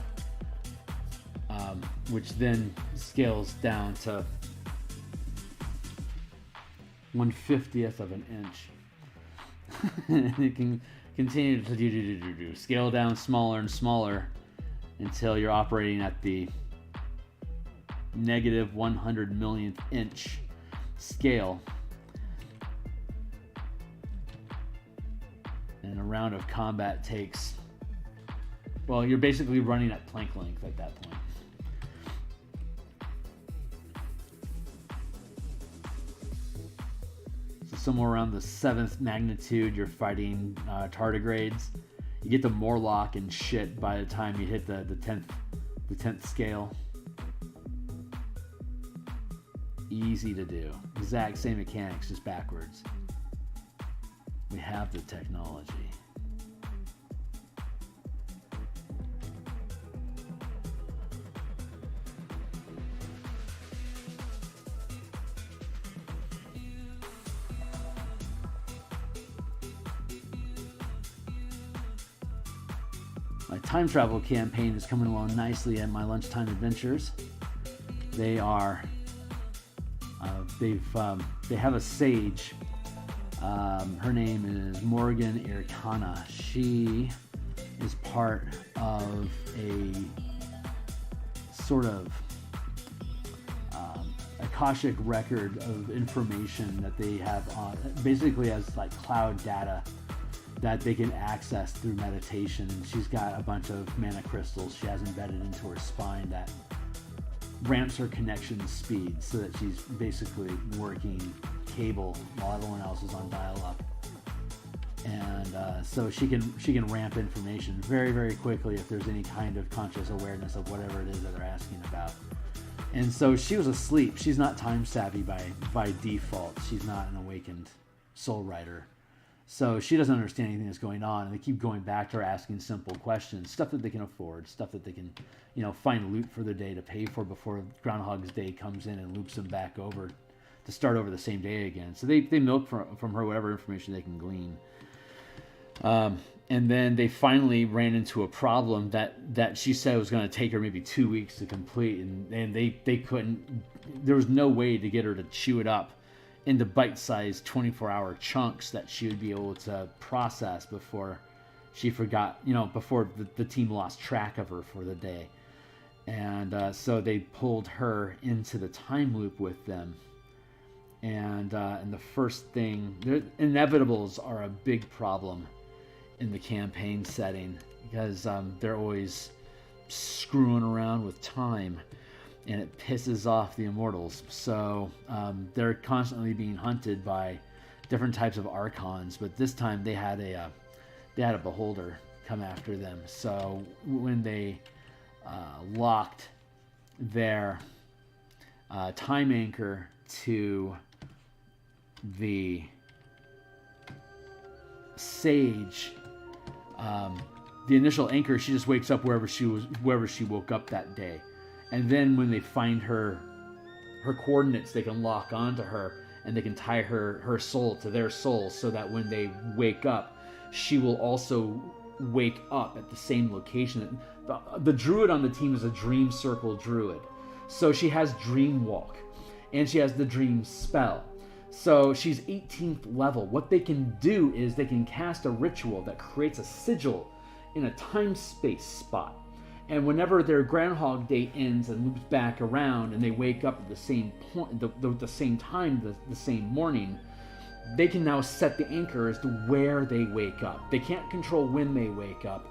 which then scales down to 1/50th of an inch. And it can continue to scale down smaller and smaller until you're operating at the negative 100 millionth inch scale. And a round of combat takes, well, you're basically running at plank length at that point. So somewhere around the 7th magnitude, you're fighting tardigrades. You get the Warlock and shit by the time you hit the 10th scale. Easy to do. Exact same mechanics, just backwards. We have the technology. My time travel campaign is coming along nicely at my lunchtime adventures. They are they have a sage. Her name is Morgan Irkana. She is part of a sort of Akashic record of information that they have on, basically as like cloud data that they can access through meditation. And she's got a bunch of mana crystals she has embedded into her spine that ramps her connection speed so that she's basically working cable while everyone else is on dial-up. And so she can ramp information very, very quickly if there's any kind of conscious awareness of whatever it is that they're asking about. And so she was asleep. She's not time savvy by default. She's not an awakened soul rider. So she doesn't understand anything that's going on. And they keep going back to her asking simple questions, stuff that they can afford, stuff that they can, find loot for the day to pay for before Groundhog's Day comes in and loops them back over to start over the same day again. So they milk from her whatever information they can glean. And then they finally ran into a problem that she said was going to take her maybe 2 weeks to complete, and they couldn't. There was no way to get her to chew it up into bite-sized 24-hour chunks that she would be able to process before she forgot, before the team lost track of her for the day. And so they pulled her into the time loop with them. And the first thing, inevitables are a big problem in the campaign setting because they're always screwing around with time, and it pisses off the immortals. So they're constantly being hunted by different types of archons, but this time they had a beholder come after them. So when they locked their time anchor to the sage, the initial anchor, she just wakes up wherever she woke up that day. And then when they find her coordinates, they can lock onto her and they can tie her soul to their soul so that when they wake up, she will also wake up at the same location. The druid on the team is a dream circle druid. So she has dream walk and she has the dream spell. So she's 18th level. What they can do is they can cast a ritual that creates a sigil in a time-space spot. And whenever their Groundhog Day ends and loops back around and they wake up at the same point, the same time, the same morning, they can now set the anchor as to where they wake up. They can't control when they wake up,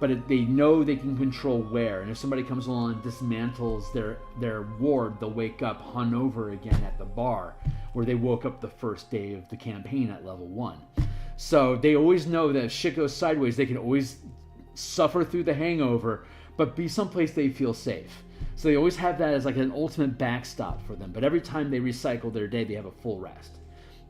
but they know they can control where. And if somebody comes along and dismantles their ward, they'll wake up hungover again at the bar where they woke up the first day of the campaign at level 1. So they always know that if shit goes sideways, they can always suffer through the hangover, but be someplace they feel safe. So they always have that as like an ultimate backstop for them. But every time they recycle their day, they have a full rest.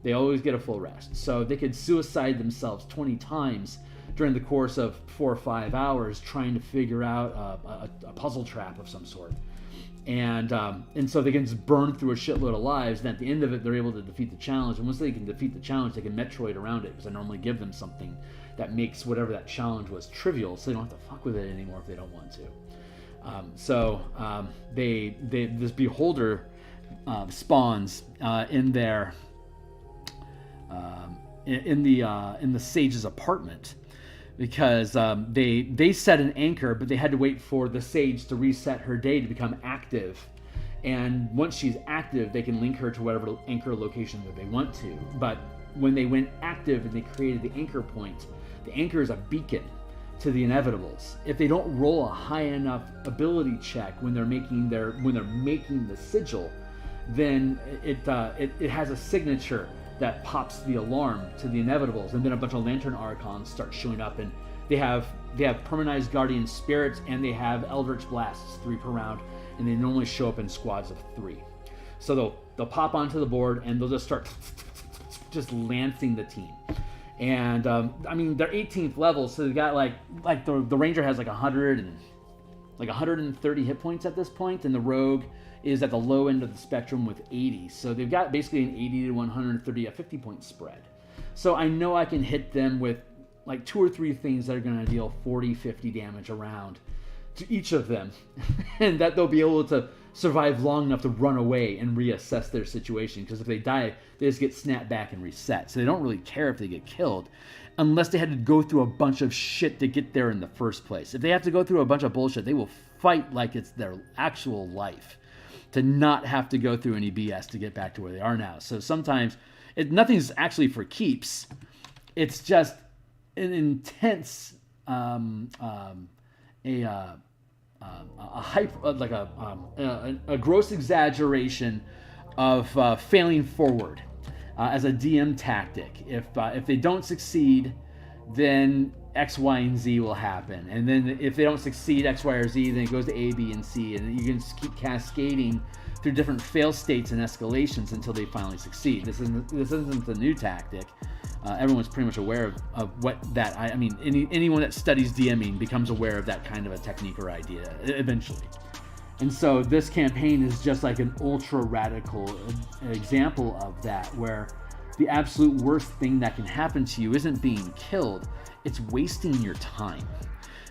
They always get a full rest. So they could suicide themselves 20 times during the course of 4 or 5 hours trying to figure out a puzzle trap of some sort. And so they can just burn through a shitload of lives, and at the end of it, they're able to defeat the challenge. And once they can defeat the challenge, they can Metroid around it, because I normally give them something that makes whatever that challenge was trivial, so they don't have to fuck with it anymore if they don't want to. This beholder spawns in their in the sage's apartment, because they set an anchor, but they had to wait for the sage to reset her day to become active. And once she's active, they can link her to whatever anchor location that they want to. But when they went active and they created the anchor point, the anchor is a beacon to the inevitables. If they don't roll a high enough ability check when they're making the sigil, then it has a signature that pops the alarm to the inevitables, and then a bunch of lantern archons start showing up, and they have permanized guardian spirits, and they have eldritch blasts 3 per round, and they normally show up in squads of 3. So they'll pop onto the board and they'll just start just lancing the team. And they're 18th level, so they got like the ranger has like 130 hit points at this point, and the rogue is at the low end of the spectrum with 80. So they've got basically an 80 to 130, a 50-point spread. So I know I can hit them with like 2 or 3 things that are going to deal 40, 50 damage around to each of them, and that they'll be able to survive long enough to run away and reassess their situation, because if they die, they just get snapped back and reset. So they don't really care if they get killed. unless they had to go through a bunch of shit to get there in the first place. If they have to go through a bunch of bullshit, they will fight like it's their actual life to not have to go through any BS to get back to where they are now. So sometimes nothing's actually for keeps. It's just an intense, a gross exaggeration of failing forward as a DM tactic. If they don't succeed, then X, Y, and Z will happen, and then if they don't succeed X, Y, or Z, then it goes to A, B, and C, and you can just keep cascading through different fail states and escalations until they finally succeed. This isn't a new tactic. Everyone's pretty much aware of what that. I mean, anyone that studies DMing becomes aware of that kind of a technique or idea eventually. And so this campaign is just like an ultra radical example of that, where the absolute worst thing that can happen to you isn't being killed, it's wasting your time.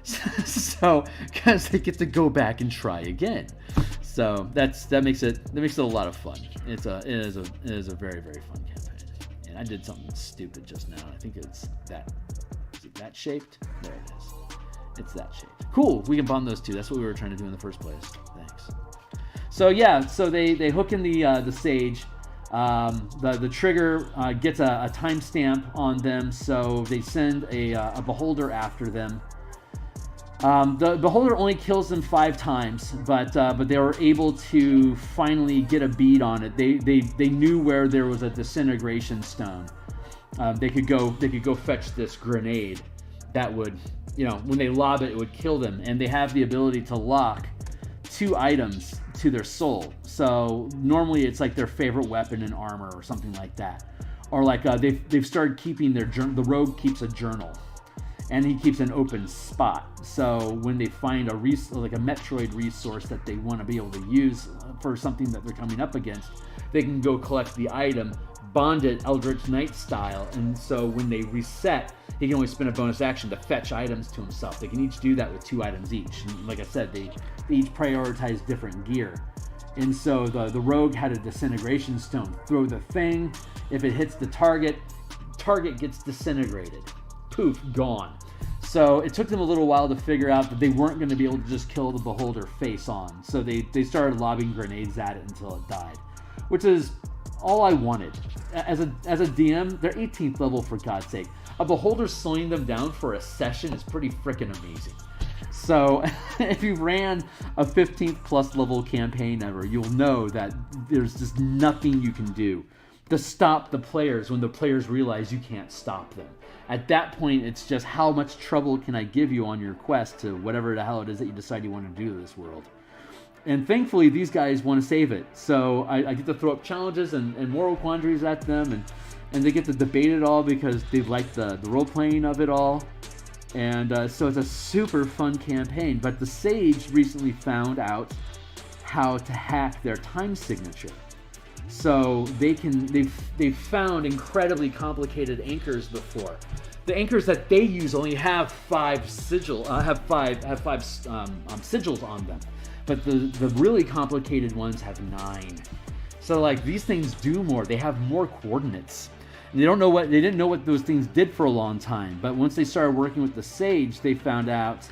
So, because they get to go back and try again. So that makes it a lot of fun. It is a very, very fun campaign. And I did something stupid just now. I think it's that. Is it that shaped? There it is. It's that shaped. Cool. We can bond those two. That's what we were trying to do in the first place. Thanks. So yeah. So they hook in the sage. The trigger gets a timestamp on them, so they send a beholder after them. The beholder only kills them 5 times, but they were able to finally get a bead on it. They knew where there was a disintegration stone. They could go fetch this grenade that would, when they lob it, it would kill them. And they have the ability to lock 2 items to their soul. So normally it's like their favorite weapon and armor or something like that. Or like they've started keeping the rogue keeps a journal. And he keeps an open spot. So when they find a Metroid resource that they want to be able to use for something that they're coming up against, they can go collect the item, bond it Eldritch Knight style, and so when they reset, he can only spend a bonus action to fetch items to himself. They can each do that with 2 items each. And like I said, they each prioritize different gear. And so the rogue had a disintegration stone. Throw the thing. If it hits the target gets disintegrated. Poof, gone. So it took them a little while to figure out that they weren't going to be able to just kill the beholder face on. So they started lobbing grenades at it until it died, which is all I wanted. As a DM, they're 18th level, for God's sake. A beholder slowing them down for a session is pretty freaking amazing. So if you ran a 15th plus level campaign ever, you'll know that there's just nothing you can do to stop the players when the players realize you can't stop them. At that point, it's just how much trouble can I give you on your quest to whatever the hell it is that you decide you want to do to this world. And thankfully, these guys want to save it. So I get to throw up challenges and moral quandaries at them, and they get to debate it all because they like the role-playing of it all. And so it's a super fun campaign. But the Sage recently found out how to hack their time signature. So they've found incredibly complicated anchors before. The anchors that they use only have 5 sigils on them, but the really complicated ones have 9. So like these things do more. They have more coordinates. And they didn't know what those things did for a long time. But once they started working with the Sage, they found out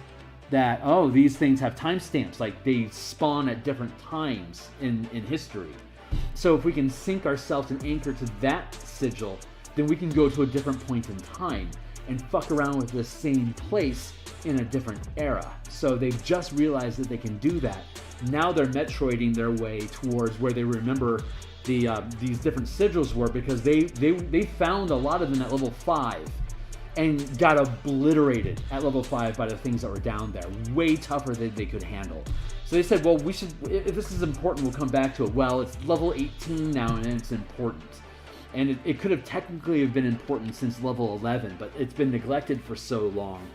that these things have timestamps. Like they spawn at different times in history. So if we can sync ourselves and anchor to that sigil, then we can go to a different point in time and fuck around with the same place in a different era. So they've just realized that they can do that. Now they're Metroiding their way towards where they remember these different sigils were, because they found a lot of them at level 5 and got obliterated at level 5 by the things that were down there. Way tougher than they could handle. So they said, well, we should, if this is important, we'll come back to it. Well, it's level 18 now and it's important. And it could have technically been important since level 11, but it's been neglected for so long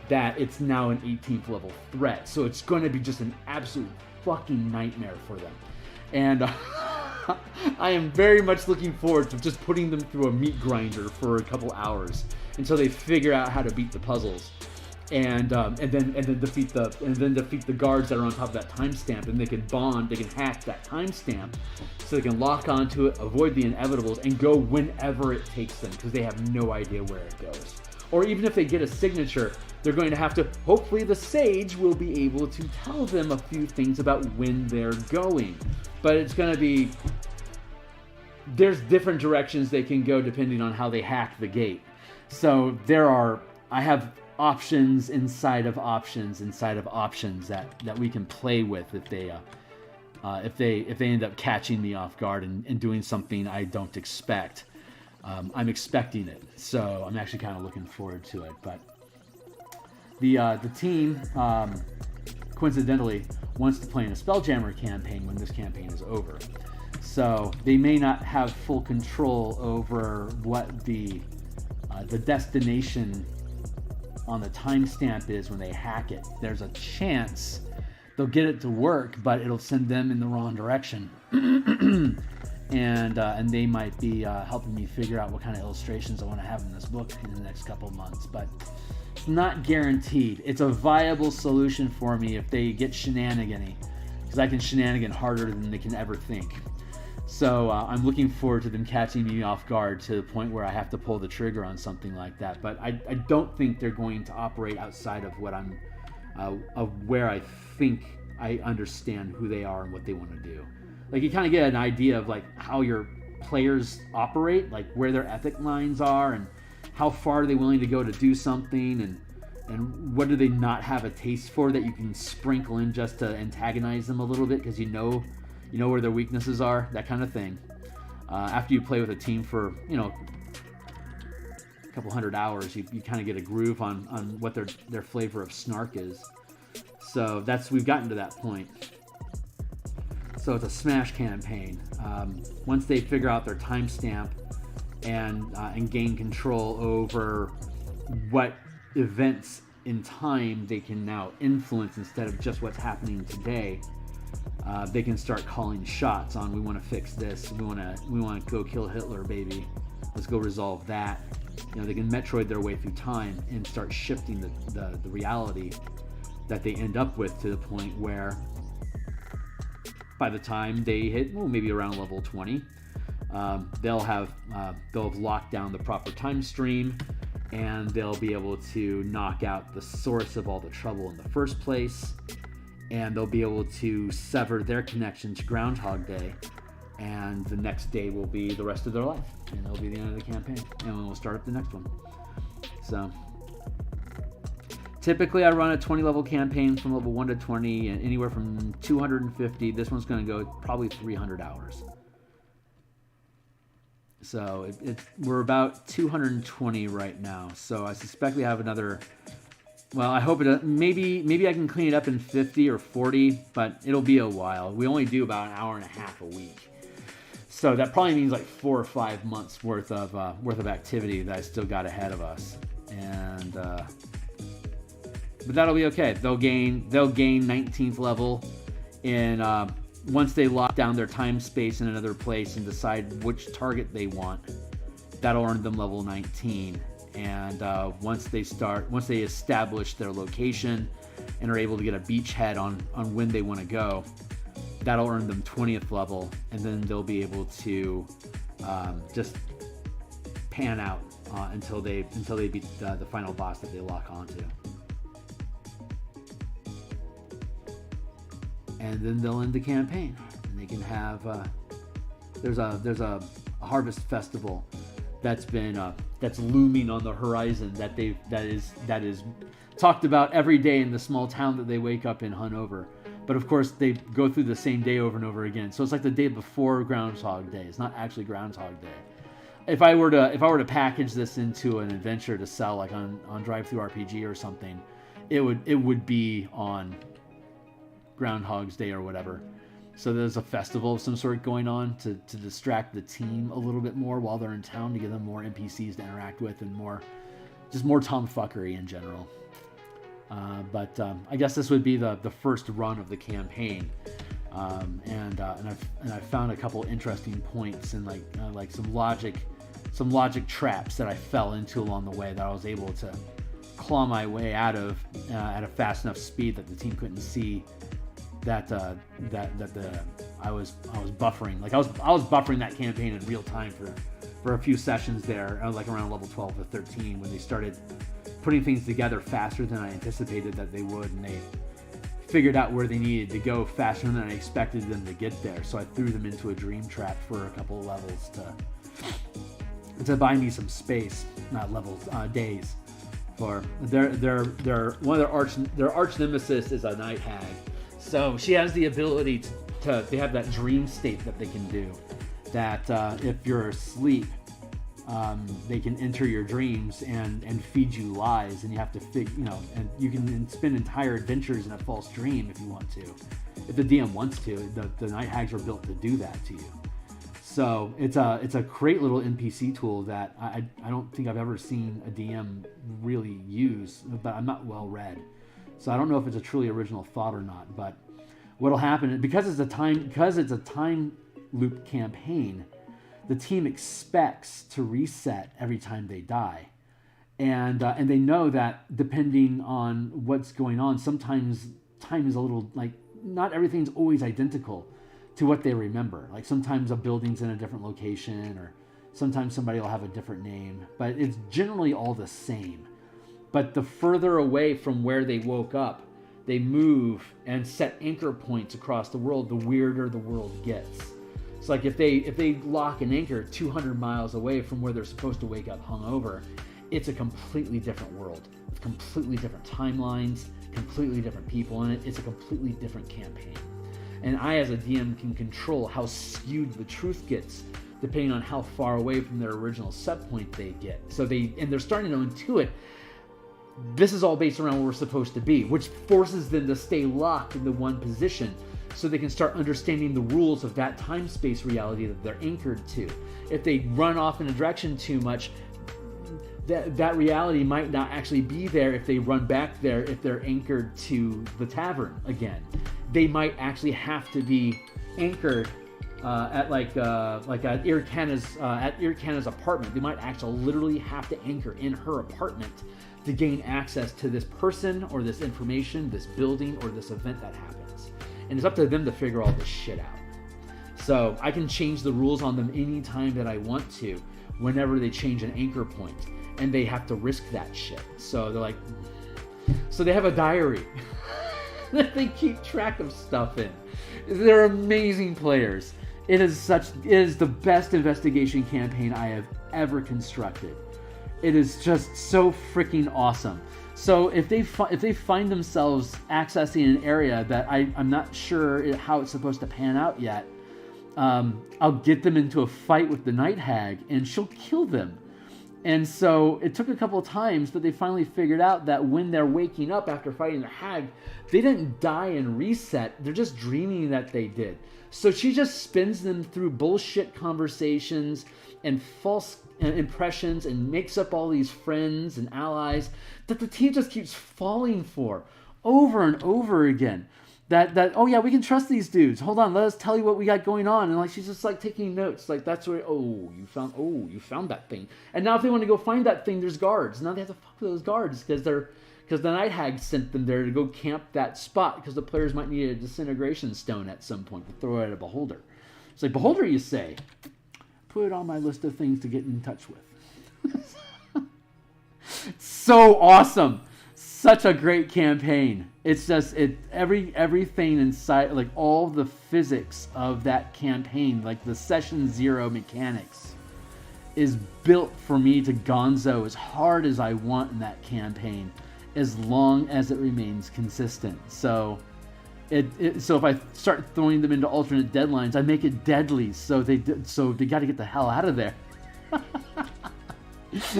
that it's now an 18th level threat. So it's going to be just an absolute fucking nightmare for them. And I am very much looking forward to just putting them through a meat grinder for a couple hours until they figure out how to beat the puzzles. And then defeat the guards that are on top of that timestamp, and they can hack that timestamp, so they can lock onto it, avoid the inevitables, and go whenever it takes them, because they have no idea where it goes. or even if they get a signature, they're going to have to, hopefully the sage will be able to tell them a few things about when they're going. But it's going to be, there's different directions they can go depending on how they hack the gate. So I have options inside of options that we can play with if they end up catching me off guard and doing something I don't expect. I'm expecting it, so I'm actually kind of looking forward to it. But the team coincidentally wants to play in a Spelljammer campaign when this campaign is over. So they may not have full control over what the destination on the timestamp is when they hack it. There's a chance they'll get it to work, but it'll send them in the wrong direction. And they might be helping me figure out what kind of illustrations I want to have in this book in the next couple of months. But it's not guaranteed. It's a viable solution for me if they get shenanigan-y, because I can shenanigan harder than they can ever think. So I'm looking forward to them catching me off guard to the point where I have to pull the trigger on something like that. But I don't think they're going to operate outside of what of where I think I understand who they are and what they want to do. Like, you kind of get an idea of like how your players operate, like where their ethic lines are and how far are they willing to go to do something, and what do they not have a taste for that you can sprinkle in just to antagonize them a little bit because you know where their weaknesses are, that kind of thing. After you play with a team for a couple hundred hours, you kind of get a groove on what their flavor of snark is. So we've gotten to that point. So it's a smash campaign. Once they figure out their timestamp and gain control over what events in time they can now influence instead of just what's happening today, they can start calling shots on, we want to fix this, we want to go kill Hitler, baby, let's go resolve that. They can Metroid their way through time and start shifting the reality that they end up with to the point where by the time they hit maybe around level 20, they'll have locked down the proper time stream, and they'll be able to knock out the source of all the trouble in the first place, and they'll be able to sever their connection to Groundhog Day, and the next day will be the rest of their life, and it'll be the end of the campaign, and we'll start up the next one. So typically I run a 20 level campaign from level 1 to 20, and anywhere from 250. This one's going to go probably 300 hours. So we're about 220 right now. So I suspect we have another, well, I hope maybe I can clean it up in 50 or 40, but it'll be a while. We only do about an hour and a half a week. So that probably means like 4 or 5 months worth of activity that I still got ahead of us. And but that'll be okay. They'll gain 19th level in once they lock down their time space in another place and decide which target they want. That'll earn them level 19. And once they establish their location and are able to get a beachhead on when they want to go, that'll earn them 20th level, and then they'll be able to just pan out until they beat the final boss that they lock onto. And then they'll end the campaign, and they can have there's a harvest festival that's looming on the horizon that is talked about every day in the small town that they wake up in Hanover. But of course they go through the same day over and over again, so it's like the day before Groundhog Day. It's not actually Groundhog Day. If I were to package this into an adventure to sell, like on DriveThruRPG or something, it would be on Groundhog's Day or whatever. So there's a festival of some sort going on to distract the team a little bit more while they're in town, to give them more NPCs to interact with and more tomfuckery in general. But I guess this would be the first run of the campaign, and I've found a couple interesting points and like some logic traps that I fell into along the way that I was able to claw my way out of at a fast enough speed that the team couldn't see that I was buffering. Like I was buffering that campaign in real time for for a few sessions there, like around level 12 or 13, when they started putting things together faster than I anticipated that they would, and they figured out where they needed to go faster than I expected them to get there. So I threw them into a dream trap for a couple of levels to buy me some space, not levels, days. For their one of their arch nemesis is a night hag, so she has the ability they have that dream state that they can do, that if you're asleep, they can enter your dreams and feed you lies, and you have to and you can spend entire adventures in a false dream if you want to, if the DM wants to. The night hags are built to do that to you. So it's a great little NPC tool that I don't think I've ever seen a DM really use, but I'm not well read, so I don't know if it's a truly original thought or not. But what'll happen, because it's a time loop campaign, the team expects to reset every time they die, and they know that depending on what's going on, sometimes time is a little, like, not everything's always identical to what they remember. Like sometimes a building's in a different location, or sometimes somebody will have a different name, but it's generally all the same. But the further away from where they woke up they move and set anchor points across the world, the weirder the world gets. It's like if they lock an anchor 200 miles away from where they're supposed to wake up hungover, it's a completely different world with completely different timelines, completely different people in it. It's a completely different campaign. And I, as a DM, can control how skewed the truth gets depending on how far away from their original set point they get. So they're starting to intuit this is all based around where we're supposed to be, which forces them to stay locked in the one position so they can start understanding the rules of that time-space reality that they're anchored to. If they run off in a direction too much, that reality might not actually be there if they run back there. If they're anchored to the tavern again, they might actually have to be anchored at Irkana's apartment. They might actually literally have to anchor in her apartment to gain access to this person or this information, this building or this event that happens. And it's up to them to figure all this shit out. So I can change the rules on them anytime that I want to, whenever they change an anchor point. And they have to risk that shit. So they're like, so they have a diary that they keep track of stuff in. They're amazing players. It is the best investigation campaign I have ever constructed. It is just so freaking awesome. So if they find themselves accessing an area that I'm not sure how it's supposed to pan out yet, I'll get them into a fight with the Night Hag and she'll kill them. And so it took a couple of times, but they finally figured out that when they're waking up after fighting the hag, they didn't die and reset. They're just dreaming that they did. So she just spins them through bullshit conversations and false impressions and makes up all these friends and allies that the team just keeps falling for over and over again. That oh yeah, we can trust these dudes. Hold on, let us tell you what we got going on. And like she's just like taking notes. Like that's where you found that thing. And now if they want to go find that thing, there's guards. Now they have to fuck with those guards because the Night Hag sent them there to go camp that spot because the players might need a disintegration stone at some point to throw at a beholder. It's like, beholder, you say? Put it on my list of things to get in touch with. So awesome. Such a great campaign. It's just everything inside, like all the physics of that campaign, like the session 0 mechanics, is built for me to gonzo as hard as I want in that campaign, as long as it remains consistent. So so if I start throwing them into alternate deadlines, I make it deadly. So they got to get the hell out of there.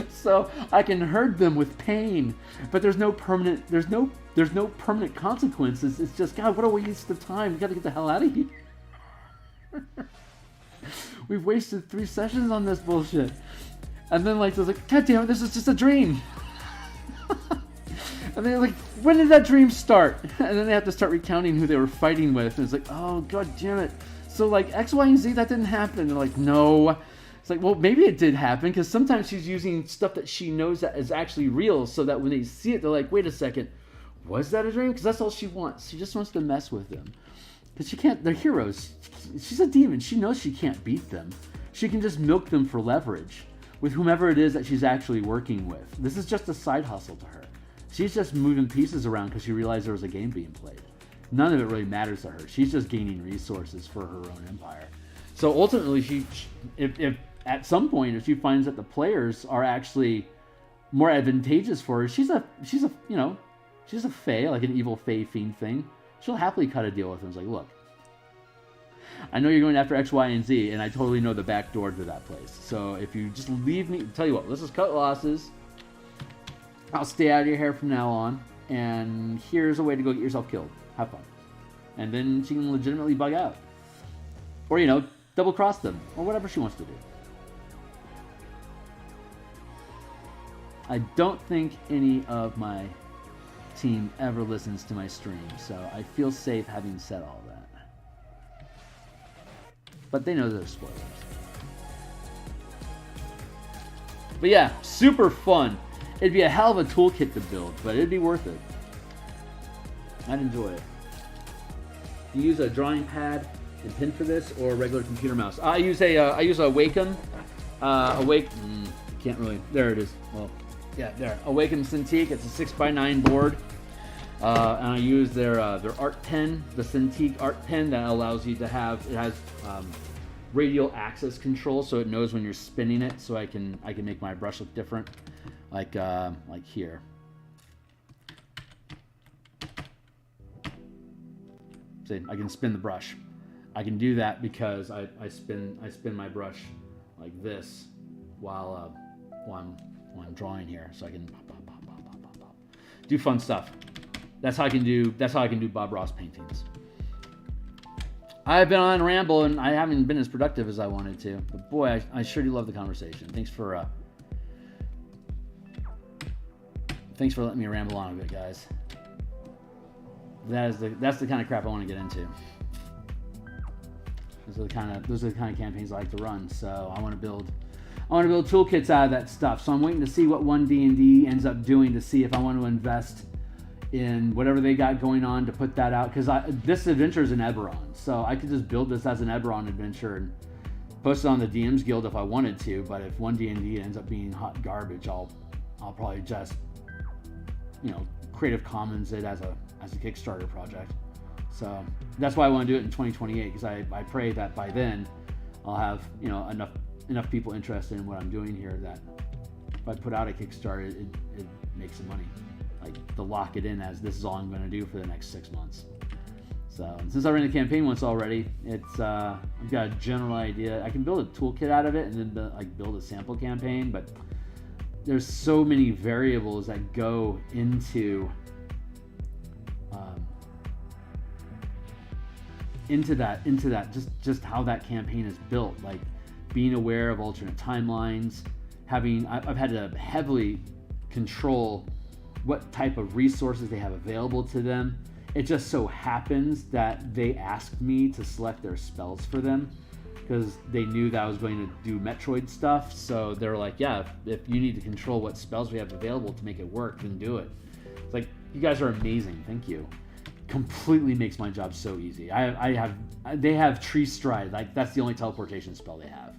So I can herd them with pain, but there's no permanent consequences. It's just, God, what a waste of time. We got to get the hell out of here. We've wasted 3 sessions on this bullshit. And then like, I was like, God damn it, this is just a dream. And they're like, when did that dream start? And then they have to start recounting who they were fighting with. And it's like, oh, God damn it. So like X, Y, and Z, that didn't happen. And they're like, no. It's like, well, maybe it did happen, because sometimes she's using stuff that she knows that is actually real, so that when they see it, they're like, wait a second, was that a dream? Because that's all she wants. She just wants to mess with them. Because she can't, they're heroes. She's a demon. She knows she can't beat them. she can just milk them for leverage with whomever it is that she's actually working with. This is just a side hustle to her. She's just moving pieces around because she realized there was a game being played. None of it really matters to her. She's just gaining resources for her own empire. So ultimately, if at some point if she finds that the players are actually more advantageous for her, she's a fae, like an evil fae fiend thing. She'll happily cut a deal with them. It's like, look, I know you're going after X, Y, and Z, and I totally know the back door to that place. So if you just leave me, tell you what, let's just cut losses. I'll stay out of your hair from now on, and here's a way to go get yourself killed. Have fun. And then she can legitimately bug out. Or, double cross them, or whatever she wants to do. I don't think any of my team ever listens to my stream, so I feel safe having said all that. But they know there's spoilers. But yeah, super fun. It'd be a hell of a toolkit to build, but it'd be worth it. I'd enjoy it. You use a drawing pad and pen for this, or a regular computer mouse? I use a Wacom. Can't really. There it is. Well, yeah, there. A Wacom Cintiq. It's a 6x9 board, and I use their art pen, the Cintiq art pen that allows you to have. It has radial axis control, so it knows when you're spinning it, so I can make my brush look different, like here. See, I can spin the brush. I can do that because I spin my brush like this while I'm drawing here, so I can pop, do fun stuff. That's how I can do Bob Ross paintings. I've been on ramble and I haven't been as productive as I wanted to, but boy, I sure do love the conversation. Thanks for letting me ramble on a bit, guys. That's the kind of crap I want to get into. Those are the kind of campaigns I like to run. So I want to build toolkits out of that stuff. So I'm waiting to see what 1D&D ends up doing to see if I want to invest in whatever they got going on to put that out. Because this adventure is an Eberron, so I could just build this as an Eberron adventure and post it on the DMsGuild if I wanted to. But if 1D&D ends up being hot garbage, I'll probably just Creative Commons it as a Kickstarter project. So that's why I want to do it in 2028, because I pray that by then I'll have enough people interested in what I'm doing here that if I put out a Kickstarter, it makes some money. Like to lock it in as this is all I'm going to do for the next 6 months. So since I ran the campaign once already, it's I've got a general idea. I can build a toolkit out of it and then build a sample campaign, but there's so many variables that go into that just how that campaign is built, like being aware of alternate timelines, I've had to heavily control what type of resources they have available to them. It just so happens that they asked me to select their spells for them because they knew that I was going to do Metroid stuff. So they're like, yeah, if you need to control what spells we have available to make it work, then do it. It's like, you guys are amazing. Thank you. Completely makes my job so easy. They have Tree Stride. Like, that's the only teleportation spell they have.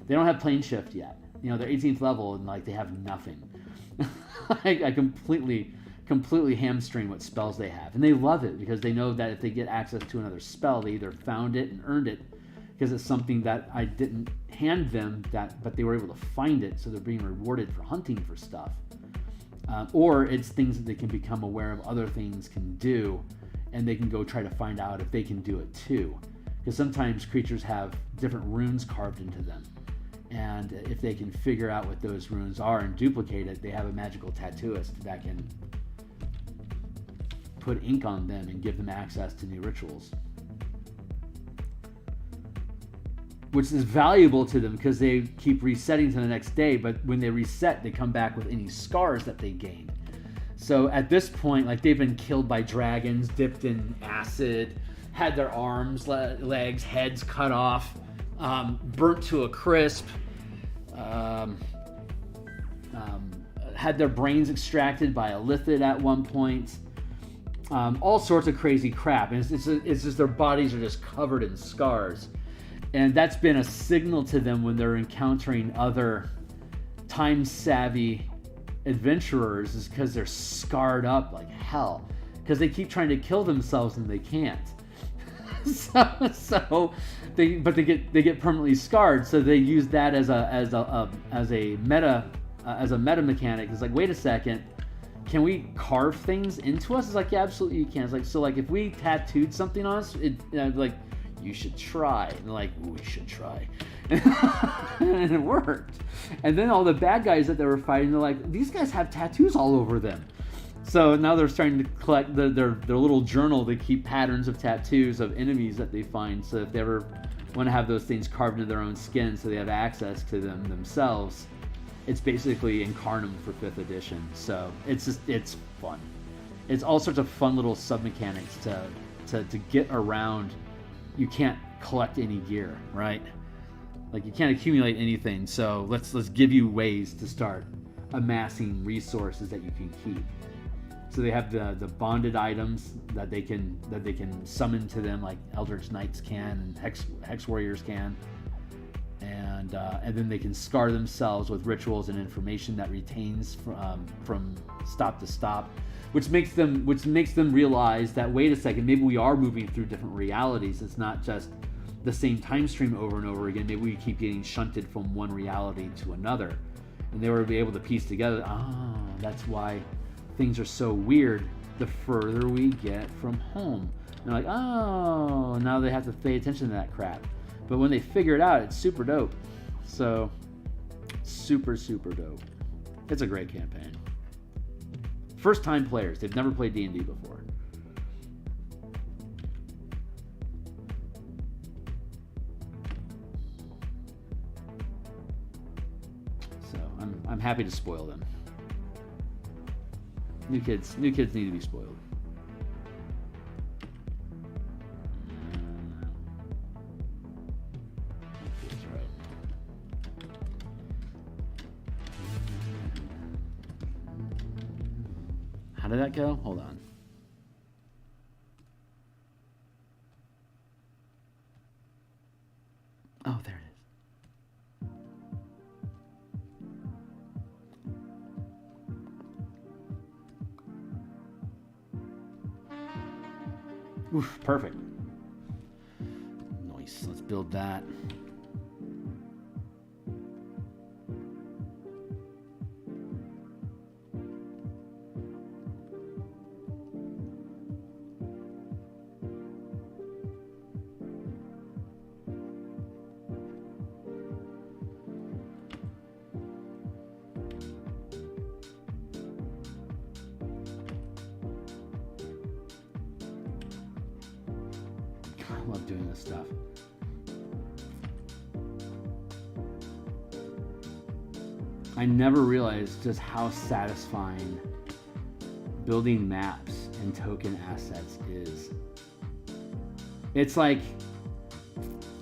They don't have Plane Shift yet. They're 18th level and they have nothing. I completely hamstring what spells they have, and they love it because they know that if they get access to another spell, they either found it and earned it because it's something that I didn't hand them, but they were able to find it, so they're being rewarded for hunting for stuff, or it's things that they can become aware of other things can do, and they can go try to find out if they can do it too, because sometimes creatures have different runes carved into them. And if they can figure out what those runes are and duplicate it, they have a magical tattooist that can put ink on them and give them access to new rituals. Which is valuable to them because they keep resetting to the next day, but when they reset, they come back with any scars that they gained. So at this point, they've been killed by dragons, dipped in acid, had their arms, legs, heads cut off, burnt to a crisp, had their brains extracted by a lithid at one point, all sorts of crazy crap, and it's just their bodies are just covered in scars, And that's been a signal to them when they're encountering other time-savvy adventurers, is because they're scarred up like hell. Because they keep trying to kill themselves and they can't. so they get permanently scarred. So they use that as a meta mechanic. It's like, wait a second, can we carve things into us? It's like, yeah, absolutely you can. It's like, so like if we tattooed something on us, like, you should try. And they're like, we should try. And it worked. And then all the bad guys that they were fighting, they're like, these guys have tattoos all over them. So now they're starting to collect their little journal to keep patterns of tattoos of enemies that they find. So if they ever want to have those things carved into their own skin so they have access to them themselves, it's basically Incarnum for 5th edition. So it's fun. It's all sorts of fun little sub-mechanics to get around. You can't collect any gear, right? Like, you can't accumulate anything. So let's give you ways to start amassing resources that you can keep. So they have the bonded items that they can summon to them, like Eldritch Knights can and Hex Warriors can, and then they can scar themselves with rituals and information that retains from stop to stop, which makes them realize that, wait a second, maybe we are moving through different realities. It's not just the same time stream over and over again. Maybe we keep getting shunted from one reality to another, and they were able to piece together. That's why things are so weird the further we get from home. And they're like, oh, now they have to pay attention to that crap. But when they figure it out, it's super dope. So, super, super dope. It's a great campaign. First time players, they've never played D&D before. So, I'm happy to spoil them. New kids need to be spoiled. That's right. How did that go? Hold on. Oh, there it is. Oof, perfect. Nice. Let's build that. I love doing this stuff. I never realized just how satisfying building maps and token assets is. It's like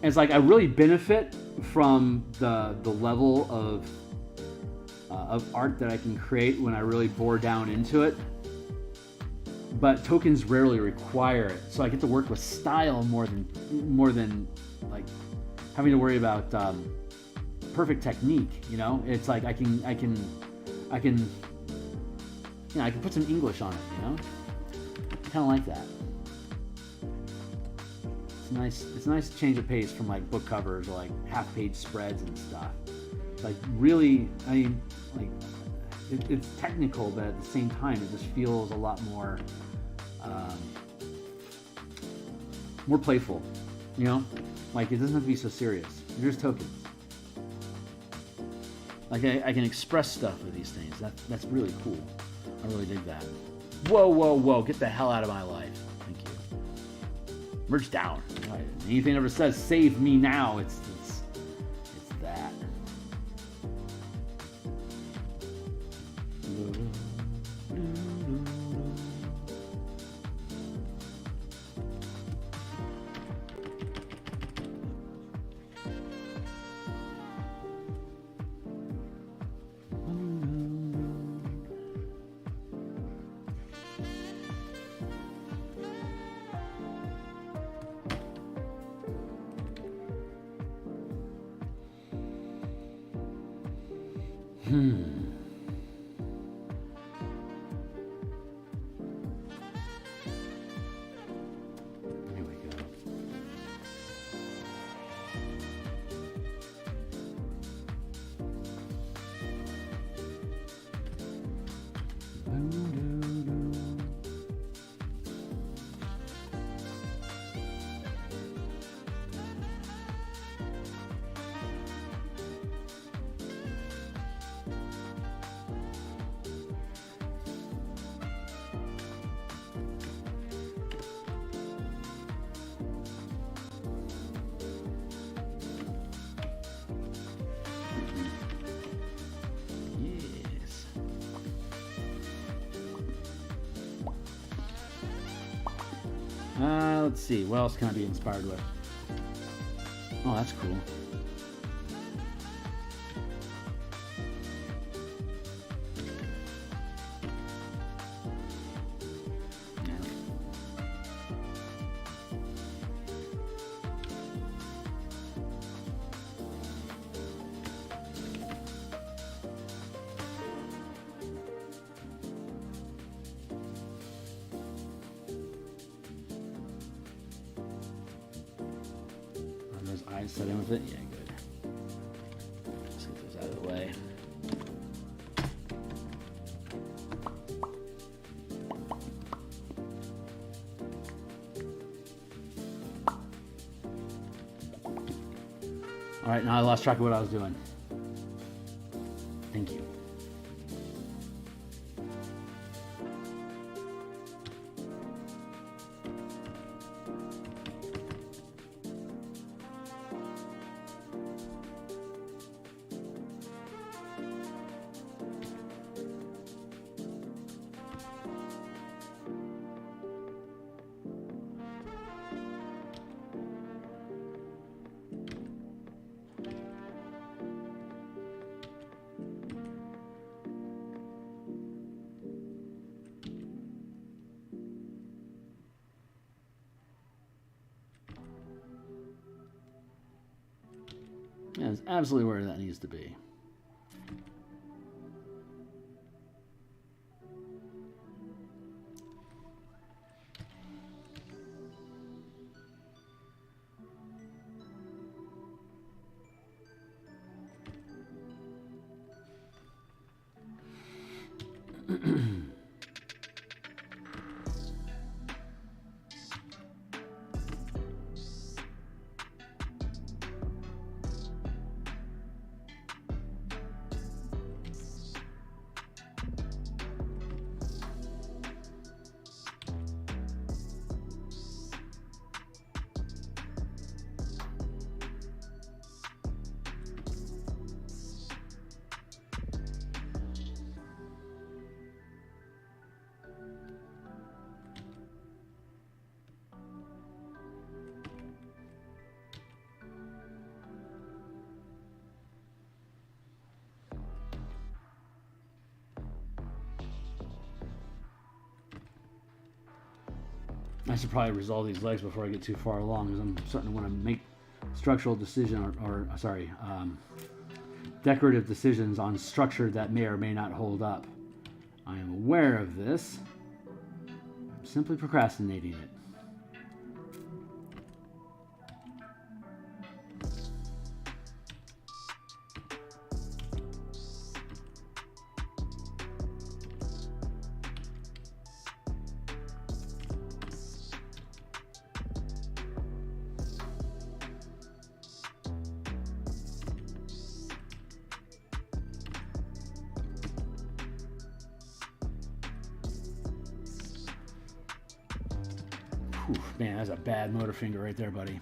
I really benefit from the level of art that I can create when I really bore down into it. But tokens rarely require it, so I get to work with style more than like having to worry about perfect technique. You know, it's like I can put some English on it. You know, kind of like that. It's nice. It's a nice change of pace from like book covers or like half-page spreads and stuff. Like really, I mean, like it's technical, but at the same time, it just feels a lot more. More playful, you know? Like, it doesn't have to be so serious. They're just tokens. Like, I can express stuff with these things. That's really cool. I really dig that. Whoa, whoa, whoa. Get the hell out of my life. Thank you. Merge down. Anything that ever says, save me now, it's that. Here we go. Let's see. What else can I be inspired with? Oh, that's cool. Eyes set in with it? Yeah, good. Let's get those out of the way. Alright, now I lost track of what I was doing. Thank you. That's absolutely where that needs to be. I should probably resolve these legs before I get too far along, because I'm starting to want to make structural decision decorative decisions on structure that may or may not hold up. I am aware of this. I'm simply procrastinating it. Man, that's a bad motor finger right there, buddy.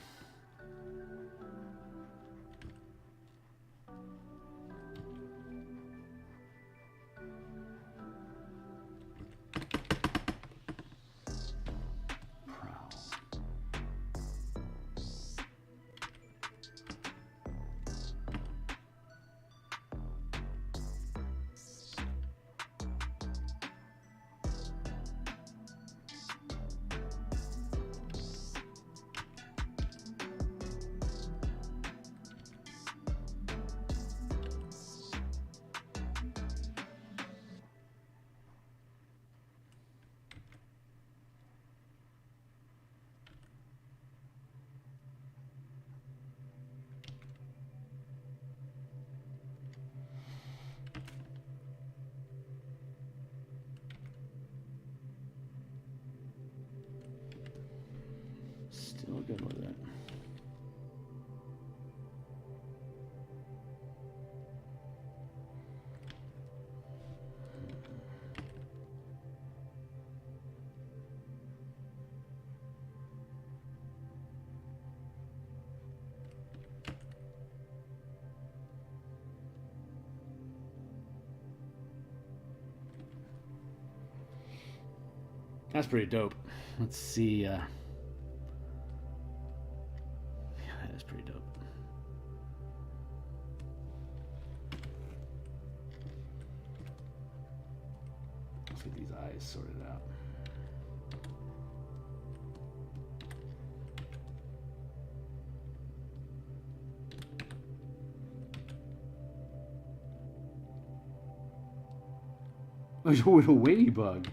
Still good with it. That's pretty dope. Let's see. Yeah, that is pretty dope. Let's get these eyes sorted out. Oh, with a ladybug.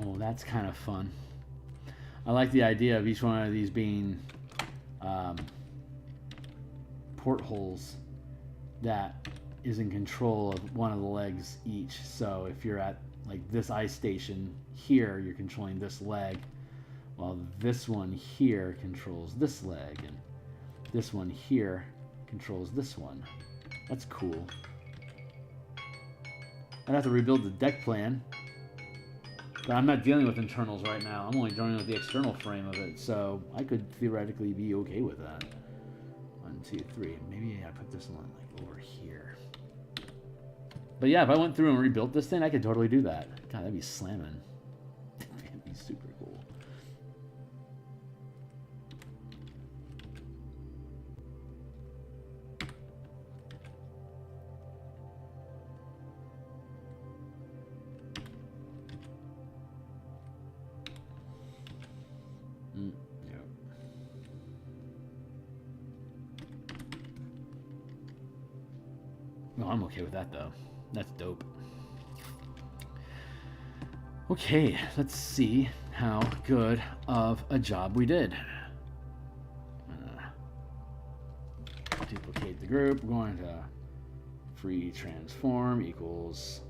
Oh, that's kind of fun. I like the idea of each one of these being portholes that is in control of one of the legs each. So if you're at like this ice station here, you're controlling this leg, while this one here controls this leg, and this one here controls this one. That's cool. I'd have to rebuild the deck plan, but I'm not dealing with internals right now. I'm only dealing with the external frame of it, so I could theoretically be okay with that. 1, 2, 3. Maybe I put this one like over here. But yeah, if I went through and rebuilt this thing, I could totally do that. God, that'd be slamming. That'd be super cool. Yep. No, I'm okay with that though. That's dope. Okay, let's see how good of a job we did. Duplicate the group. We're going to free transform equals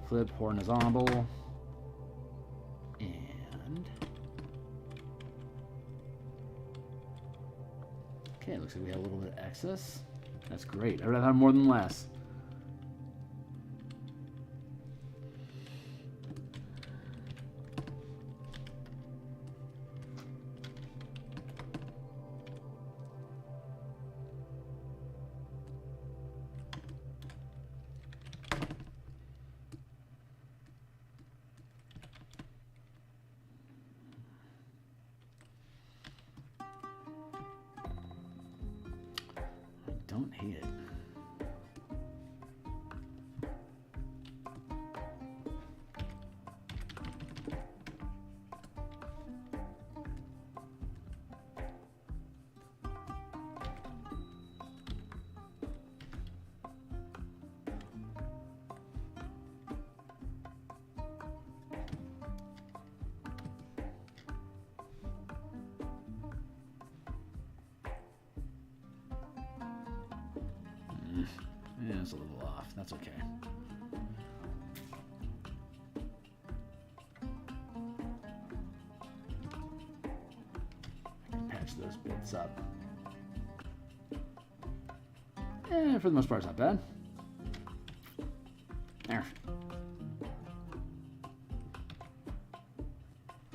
flip horizontal and okay, looks like we have a little bit of excess. That's great. I'd rather have more than less. Don't hate it. Yeah, it's a little off. That's okay. I can patch those bits up. For the most part, it's not bad. There.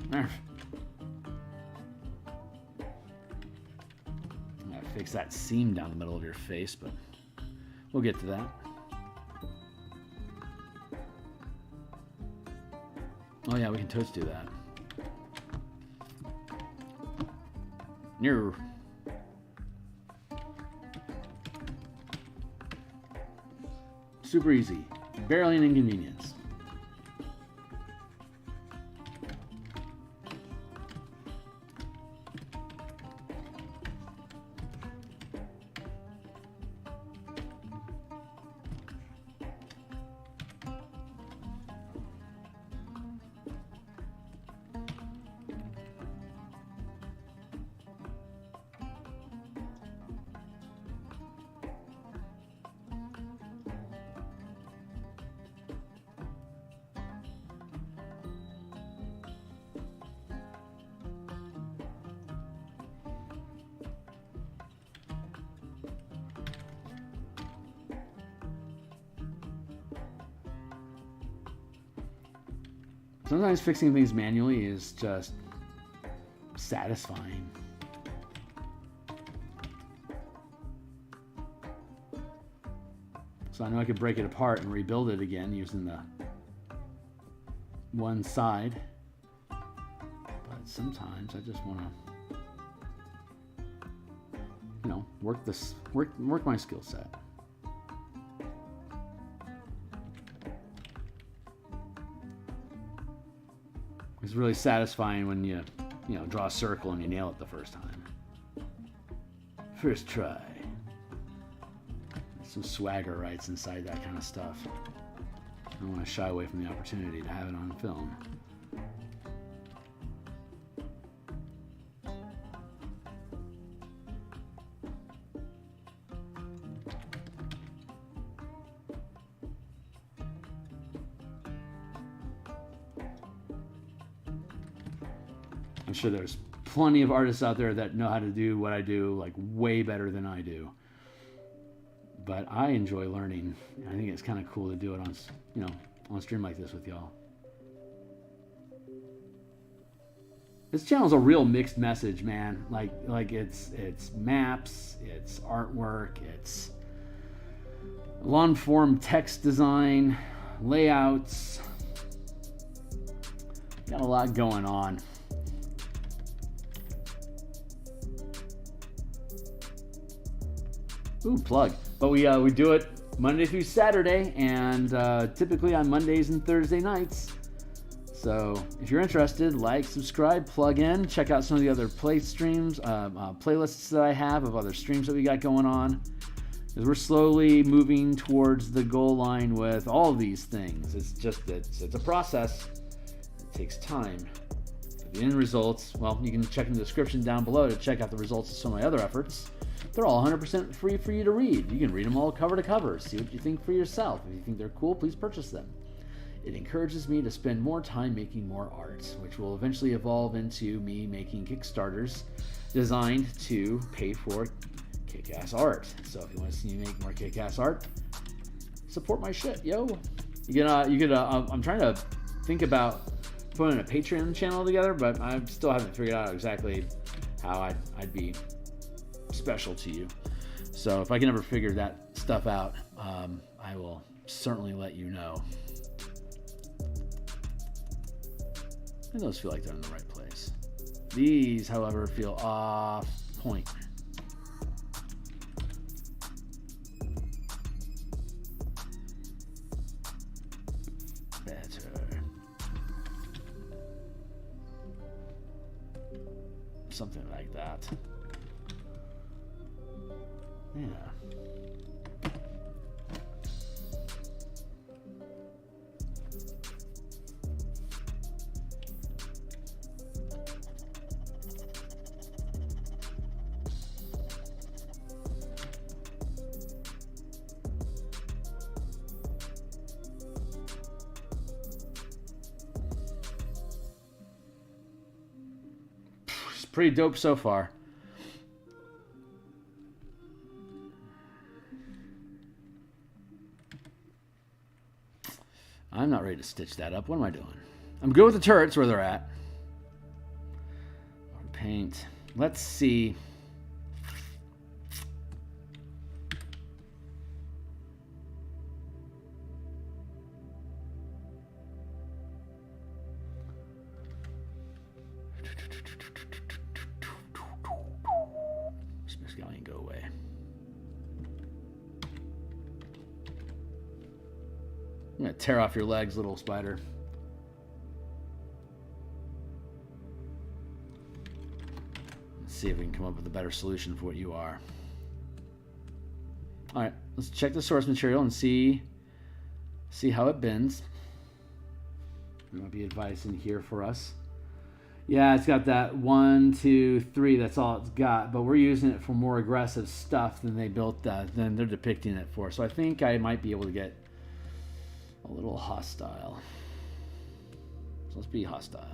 There. I'm gonna fix that seam down the middle of your face, but we'll get to that. Oh yeah, we can totes do that. No. Super easy. Barely an inconvenience. Sometimes fixing things manually is just satisfying. So I know I could break it apart and rebuild it again using the one side. But sometimes I just want to, you know, work my skill set. It's really satisfying when you know, draw a circle and you nail it the first time. First try. Some swagger rights inside that kind of stuff. I don't want to shy away from the opportunity to have it on film. I'm sure there's plenty of artists out there that know how to do what I do, like, way better than I do. But I enjoy learning. I think it's kind of cool to do it on, you know, on a stream like this with y'all. This channel's a real mixed message, man. Like it's maps, it's artwork, it's long form text design, layouts. Got a lot going on. Ooh, plug. But we do it Monday through Saturday, and typically on Mondays and Thursday nights. So if you're interested, like, subscribe, plug in, check out some of the other playlists that I have of other streams that we got going on. Because we're slowly moving towards the goal line with all of these things. It's a process. It takes time. The end results, well, you can check in the description down below to check out the results of some of my other efforts. They're all 100% free for you to read. You can read them all cover to cover. See what you think for yourself. If you think they're cool, please purchase them. It encourages me to spend more time making more art, which will eventually evolve into me making Kickstarters designed to pay for kick-ass art. So if you want to see me make more kick-ass art, support my shit, yo. I'm trying to think about putting a Patreon channel together, but I still haven't figured out exactly how I'd be special to you. So if I can ever figure that stuff out, I will certainly let you know. And those feel like they're in the right place. These, however, feel off point. Better. Something like that. Yeah. It's pretty dope so far. I'm not ready to stitch that up. What am I doing? I'm good with the turrets where they're at. Paint. Let's see. Space Galleon, go away. I'm going to tear off your legs, little spider. Let's see if we can come up with a better solution for what you are. All right, let's check the source material and see how it bends. There might be advice in here for us. Yeah, it's got that 1, 2, 3. That's all it's got. But we're using it for more aggressive stuff than they built that. Than they're depicting it for. So I think I might be able to get a little hostile. So let's be hostile.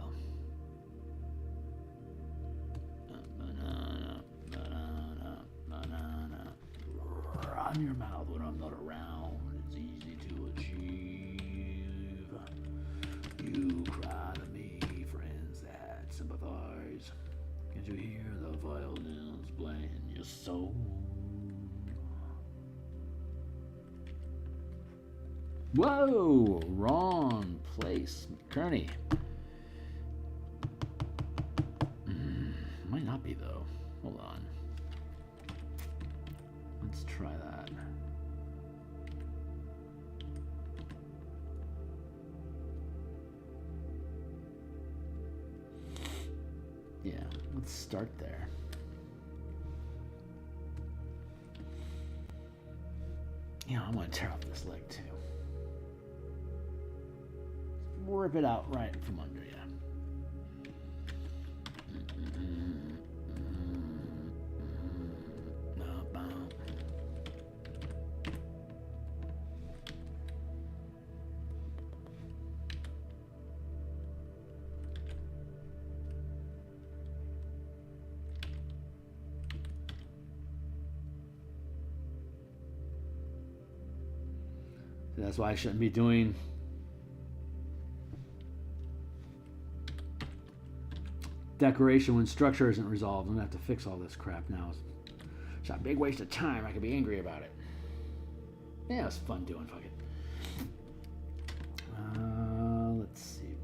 Run your mouth when I'm not around. It's easy to achieve. You cry Can't you hear the violins playing your soul? Whoa! Wrong place. Kearney. Might not be, though. Hold on. Let's try that. Yeah, let's start there. Yeah, I'm going to tear off this leg, too. Rip it out right from under you. That's why I shouldn't be doing decoration when structure isn't resolved. I'm gonna have to fix all this crap now. It's a big waste of time. I could be angry about it. Yeah, it was fun doing. Fuck it. Let's see.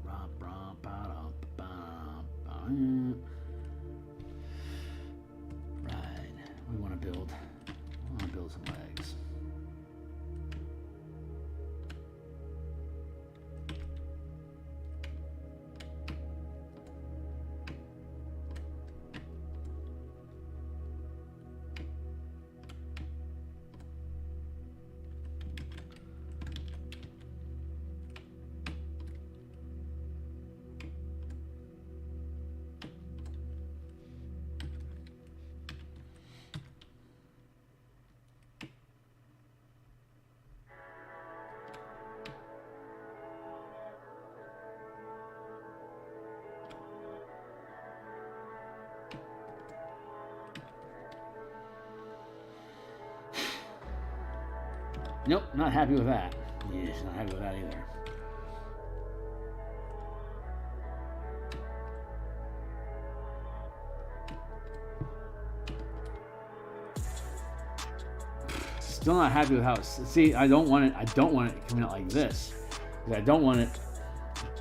Right. We want to build. I want to build some legs. Nope, not happy with that. Yes, not happy with that either. Still not happy with how it's, see, I don't want it coming out like this. I don't want it,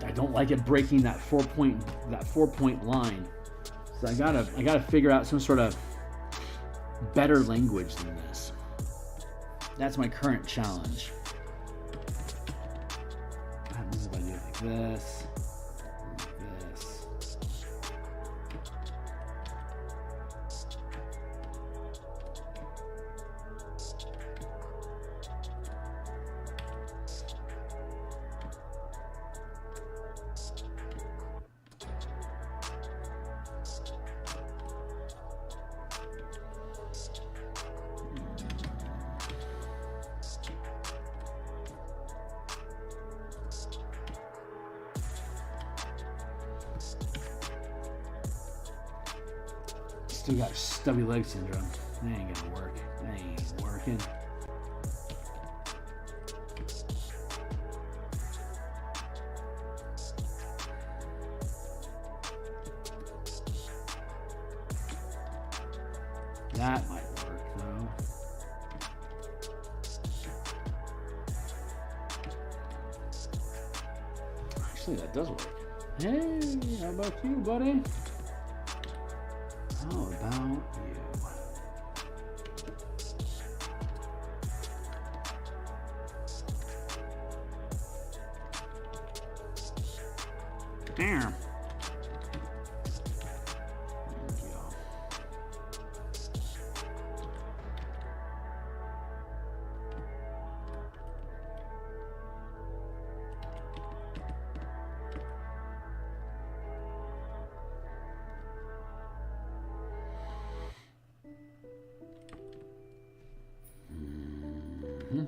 I don't like it breaking that 4-point line. So I gotta figure out some sort of better language than this. That's my current challenge. What happens if I do it like this? Like this. Still got stubby leg syndrome. That ain't gonna work. That ain't working. That might work though. Actually, that does work. Hey, how about you, buddy? How about you? Damn. Thank you.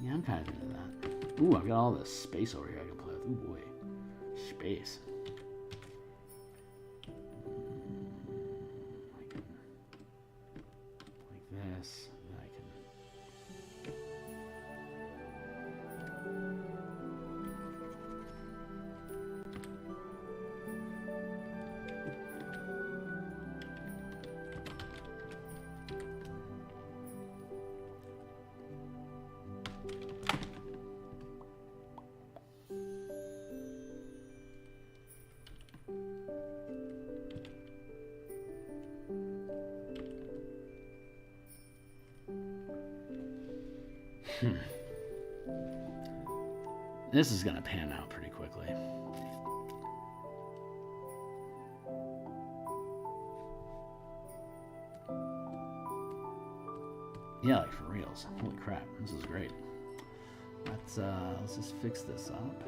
Yeah, I'm kind of into that. Ooh, I've got all this space over here I can play with. Ooh, boy. Space. Like this. And I can... This is going to pan out pretty quickly. Yeah, like for reals. Holy crap, this is great. Let's just fix this up.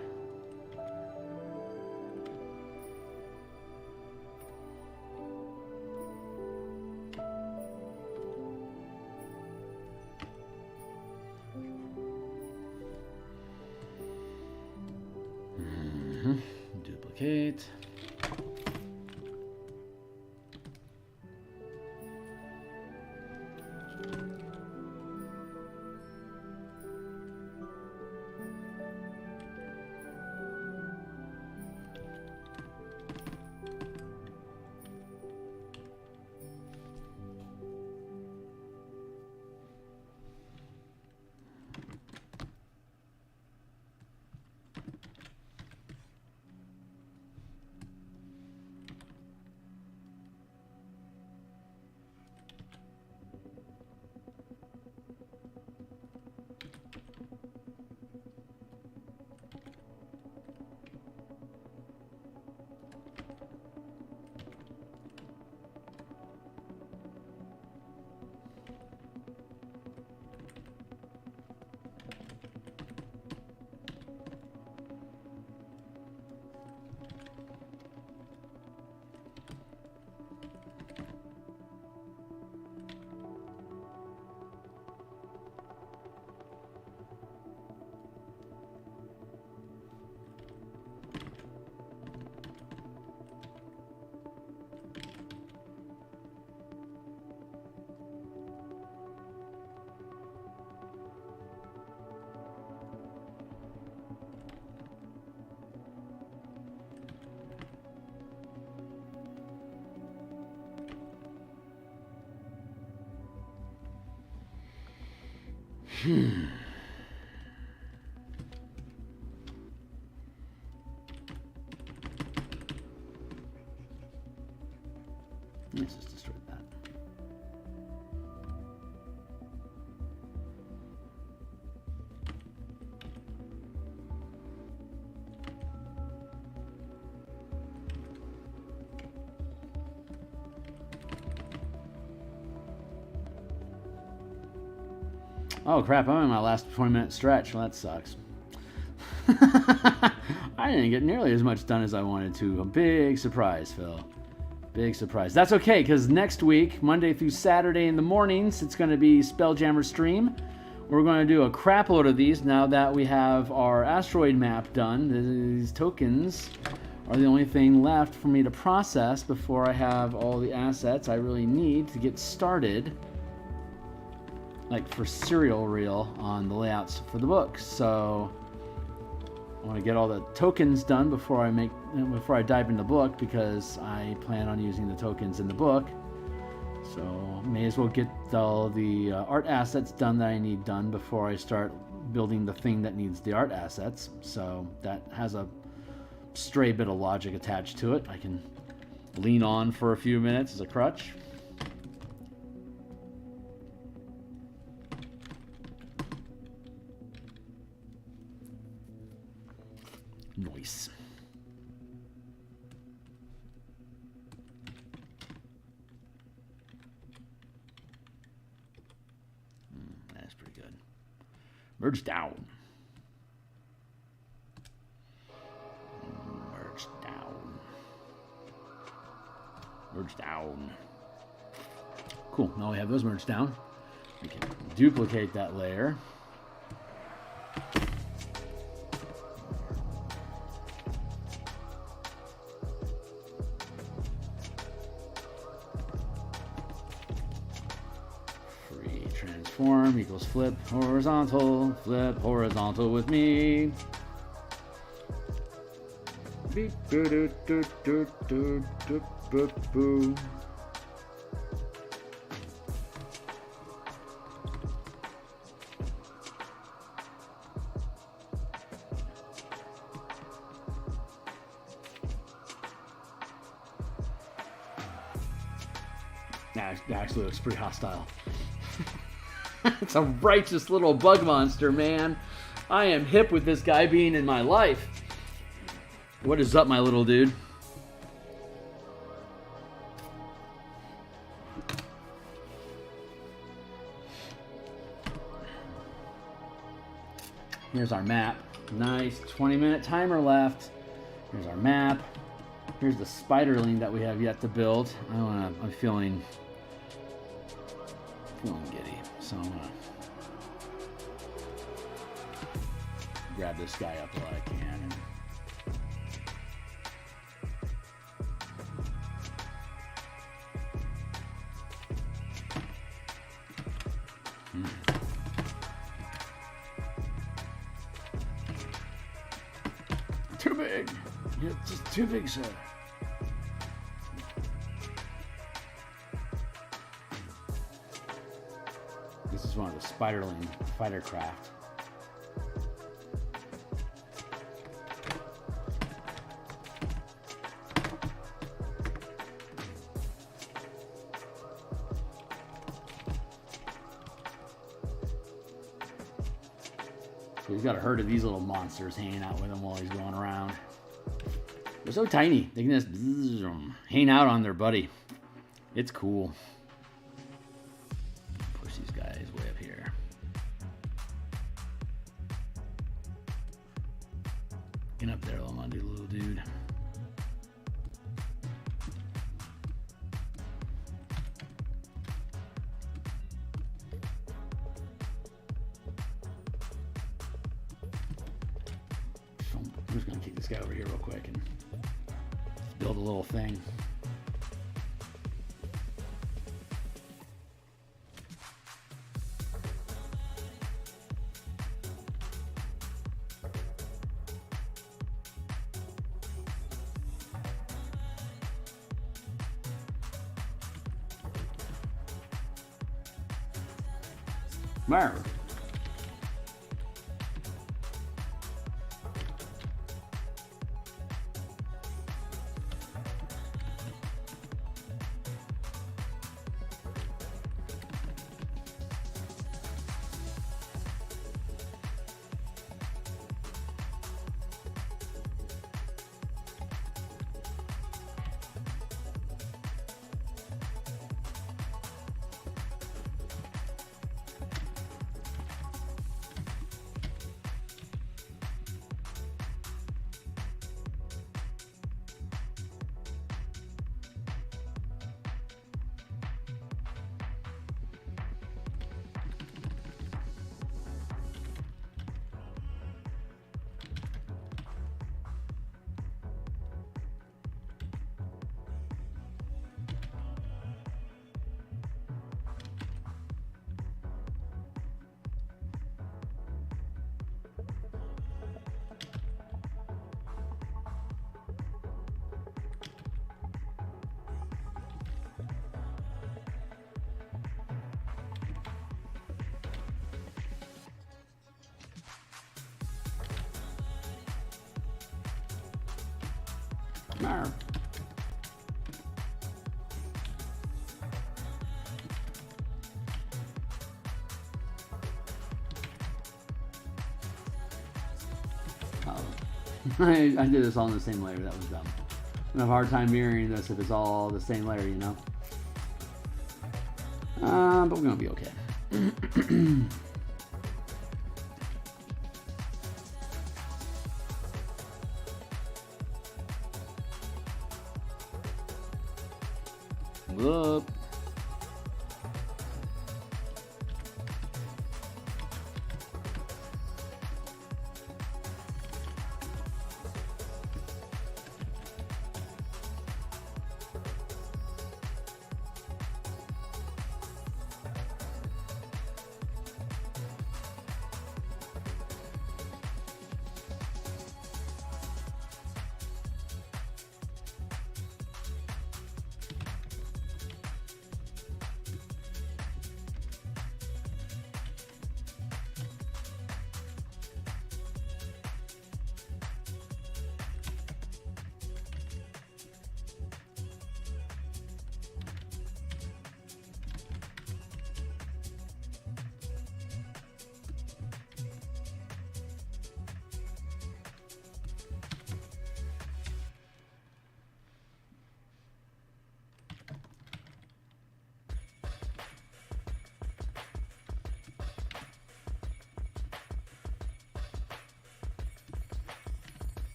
Duplicate. Let's just destroy that. Oh crap, I'm in my last 20-minute stretch. Well, that sucks. I didn't get nearly as much done as I wanted to. A big surprise, Phil. Big surprise. That's okay, because next week, Monday through Saturday in the mornings, it's going to be Spelljammer stream. We're going to do a crap load of these now that we have our asteroid map done. These tokens are the only thing left for me to process before I have all the assets I really need to get started, like for serial real on the layouts for the book. So I want to get all the tokens done before I dive into the book, because I plan on using the tokens in the book. So may as well get all the art assets done that I need done before I start building the thing that needs the art assets. So that has a stray bit of logic attached to it. I can lean on for a few minutes as a crutch. Nice. That's pretty good. Merge down. Merge down. Merge down. Cool. Now we have those merged down. We can duplicate that layer. arm equals flip horizontal with me. Beep, doo, doo, doo, doo, doo, doo, doo, doo. That actually looks pretty hostile. It's a righteous little bug monster, man. I am hip with this guy being in my life. What is up, my little dude? Here's our map. Nice 20-minute timer left. Here's our map. Here's the spiderling that we have yet to build. I'm feeling giddy, so I'm gonna grab this guy up while I can. Too big. You're just too big, sir. This is one of the spiderling fighter craft. So he's got a herd of these little monsters hanging out with him while he's going around. They're so tiny. They can just hang out on their buddy. It's cool. Push these guys way up here. Get up there, little dude. I'm just gonna kick this guy over here real quick and build a little thing. Where? Mar. Oh. I did this all in the same layer. That was dumb. I have a hard time mirroring this if it's all the same layer, you know? But we're gonna be okay. Whoop.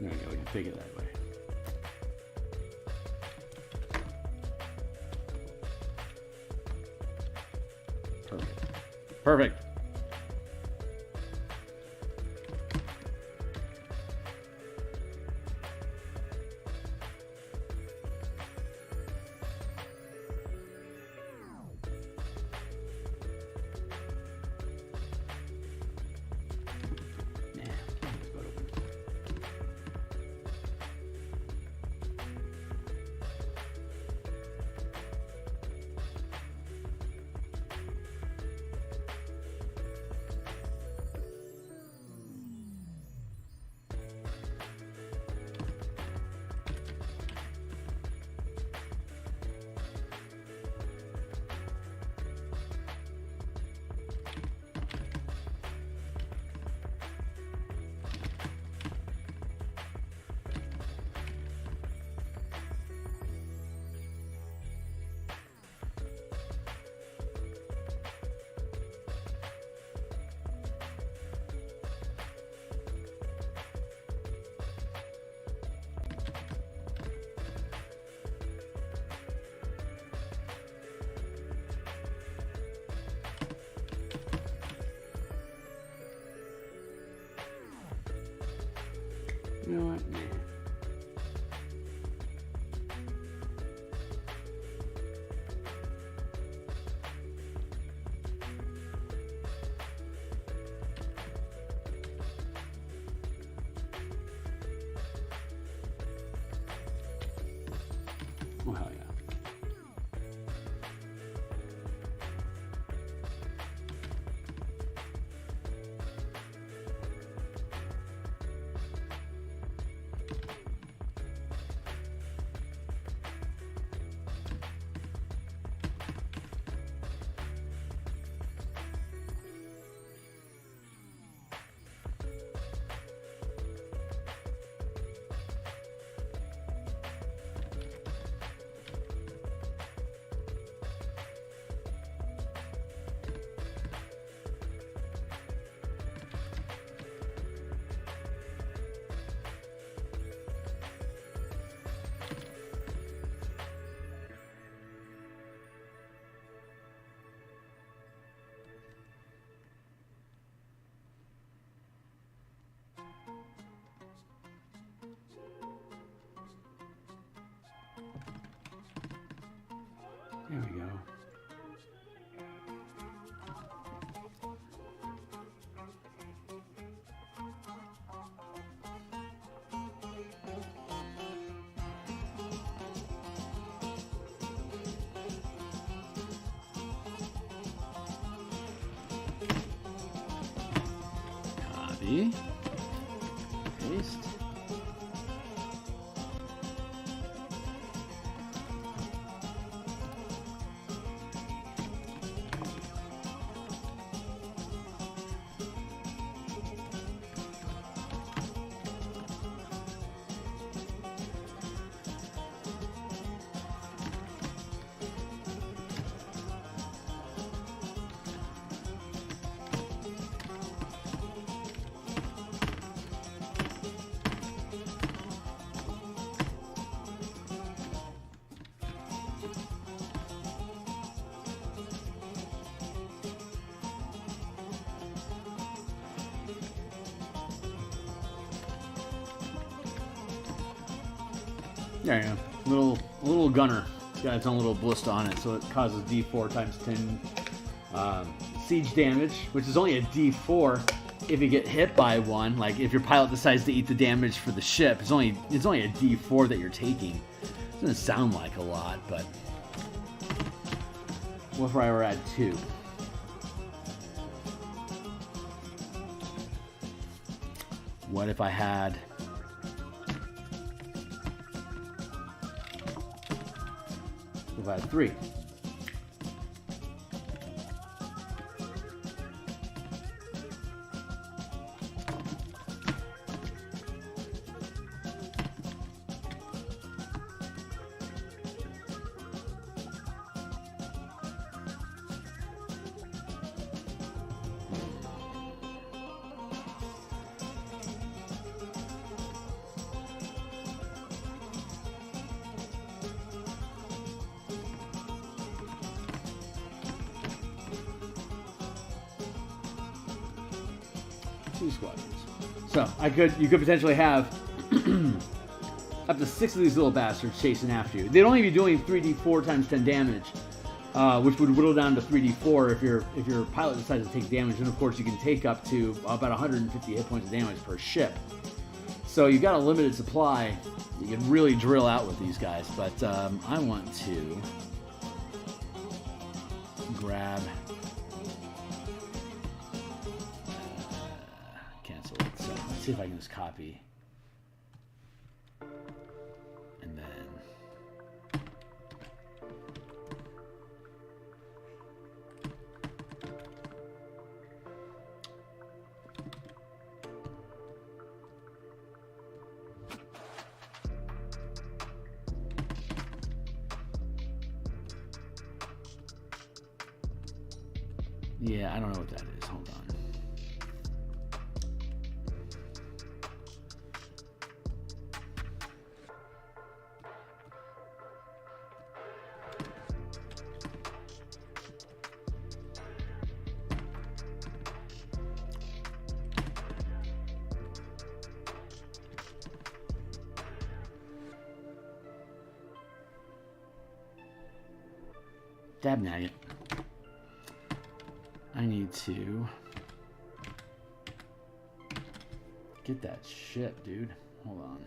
There we go. We can fake it that way. Perfect. Perfect. You know what? Nah. Oh, hell yeah. There we go. Copy. Paste. There you go. Little gunner. It's got its own little ballista on it, so it causes D4 times 10 siege damage, which is only a D4 if you get hit by one. Like if your pilot decides to eat the damage for the ship, it's only a D4 that you're taking. It doesn't sound like a lot, but what if I were at 2? What if I had... If I had 3? 2 squadrons. So you could potentially have up to 6 of these little bastards chasing after you. They'd only be doing 3d4 times 10 damage, which would whittle down to 3d4 if your pilot decides to take damage. And of course, you can take up to about 150 hit points of damage per ship. So you've got a limited supply. You can really drill out with these guys. But I want to grab. Cancel it. So let's see if I can just copy. And then yeah, I don't know what that is. Hold on. Dab nugget. I need to get that shit, dude. Hold on.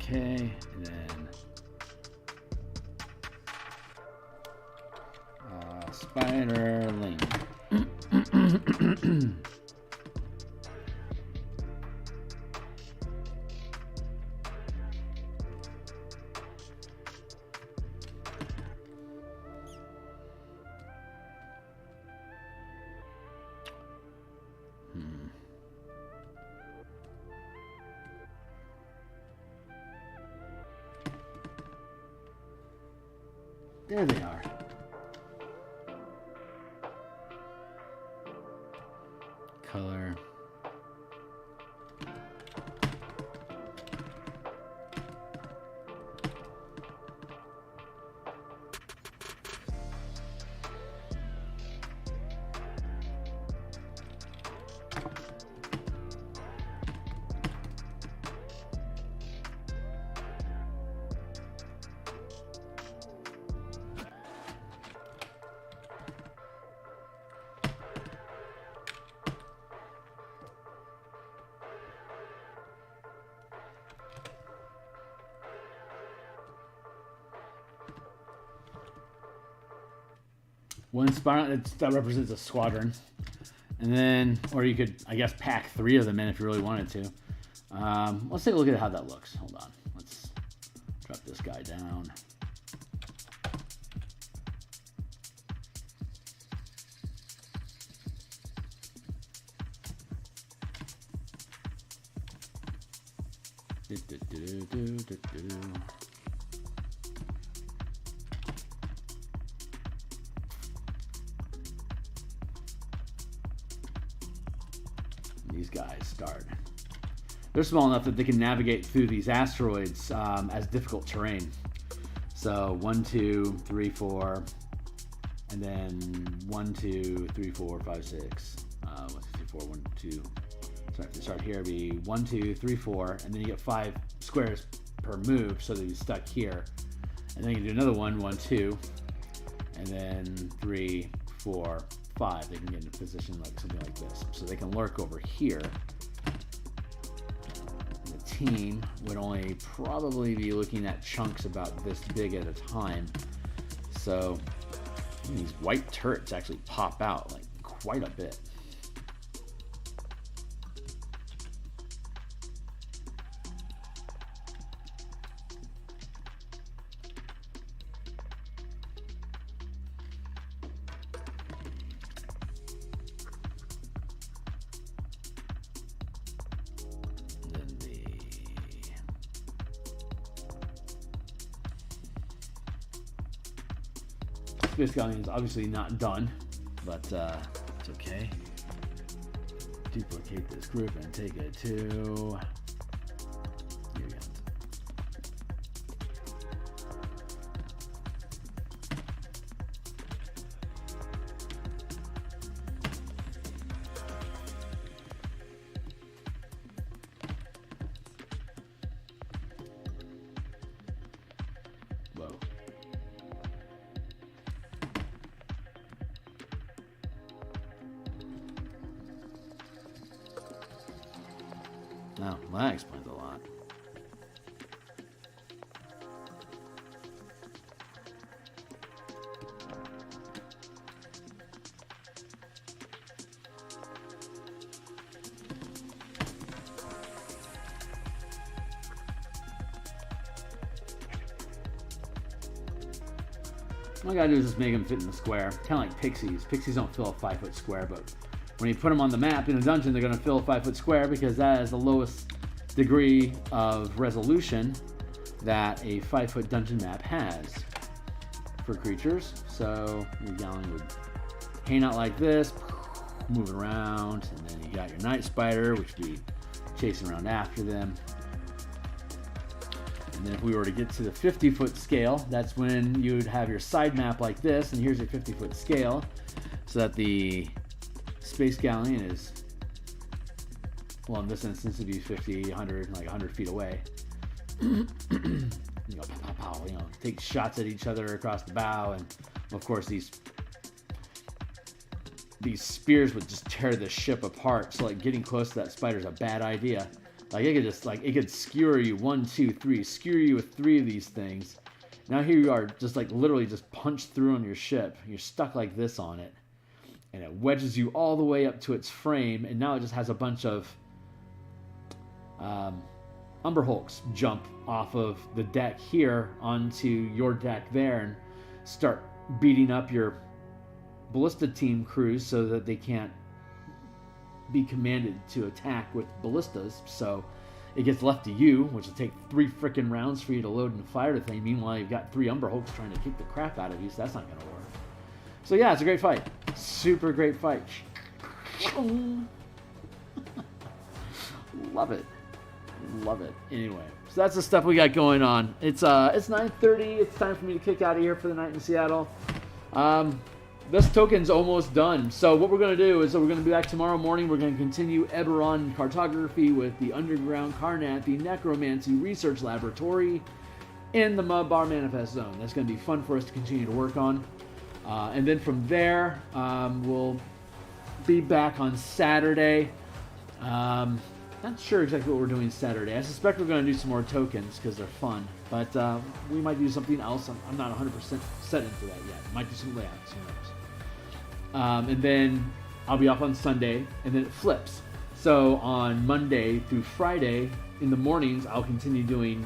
Okay, and then Spiderling. There they are. Color. One spiral, that represents a squadron. And then, or you could, I guess, pack 3 of them in if you really wanted to. Let's take a look at how that looks. Hold on. Let's drop this guy down. These guys start. They're small enough that they can navigate through these asteroids as difficult terrain. So 1, 2, 3, 4, and then 1, 2, 3, 4, 5, 6. 1, 2, 3, 4, 1, 2. So if you start here, it'd be 1, 2, 3, 4, and then you get 5 squares per move, so that you're stuck here. And then you can do another 1, 1, 2, and then 3, 4, 5. They can get in a position like something like this. So they can lurk over here. The team would only probably be looking at chunks about this big at a time. So these white turrets actually pop out like quite a bit. Then the Space Galleon is obviously not done, but it's okay. Duplicate this group and take it to... Here we go. Whoa. No, well, that explains a lot. All I gotta do is just make them fit in the square. Kind of like pixies. Pixies don't fill a 5-foot square, but when you put them on the map in a dungeon, they're going to fill a 5-foot square because that is the lowest degree of resolution that a 5-foot dungeon map has for creatures. So your galleon would hang out like this, move around, and then you got your night spider, which would be chasing around after them. And then if we were to get to the 50-foot scale, that's when you would have your side map like this, and here's your 50-foot scale, so that the Space Galleon is, well, in this instance, it'd be 50, 100, like 100 feet away. You know, pow, pow, pow, you know, take shots at each other across the bow, and of course these spears would just tear the ship apart. So like getting close to that spider is a bad idea. Like it could just it could skewer you 1, 2, 3, skewer you with 3 of these things. Now here you are, just like literally just punched through on your ship. You're stuck like this on it. And it wedges you all the way up to its frame, and now it just has a bunch of Umber Hulks jump off of the deck here onto your deck there and start beating up your ballista team crews so that they can't be commanded to attack with ballistas. So it gets left to you, which will take 3 freaking rounds for you to load and fire the thing. Meanwhile, you've got 3 Umber Hulks trying to kick the crap out of you, so that's not going to work. So yeah, it's a great fight. Super great fight. Love it. Love it. Anyway, so that's the stuff we got going on. It's 9:30. It's time for me to kick out of here for the night in Seattle. This token's almost done. So what we're going to do is we're going to be back tomorrow morning. We're going to continue Eberron cartography with the Underground Karnat, the Necromancy Research Laboratory in the Mudbar Manifest Zone. That's going to be fun for us to continue to work on. And then from there, we'll be back on Saturday. Not sure exactly what we're doing Saturday. I suspect we're going to do some more tokens because they're fun. But we might do something else. I'm not 100% set into that yet. Might do some layouts. Who knows? And then I'll be off on Sunday, and then it flips. So on Monday through Friday in the mornings, I'll continue doing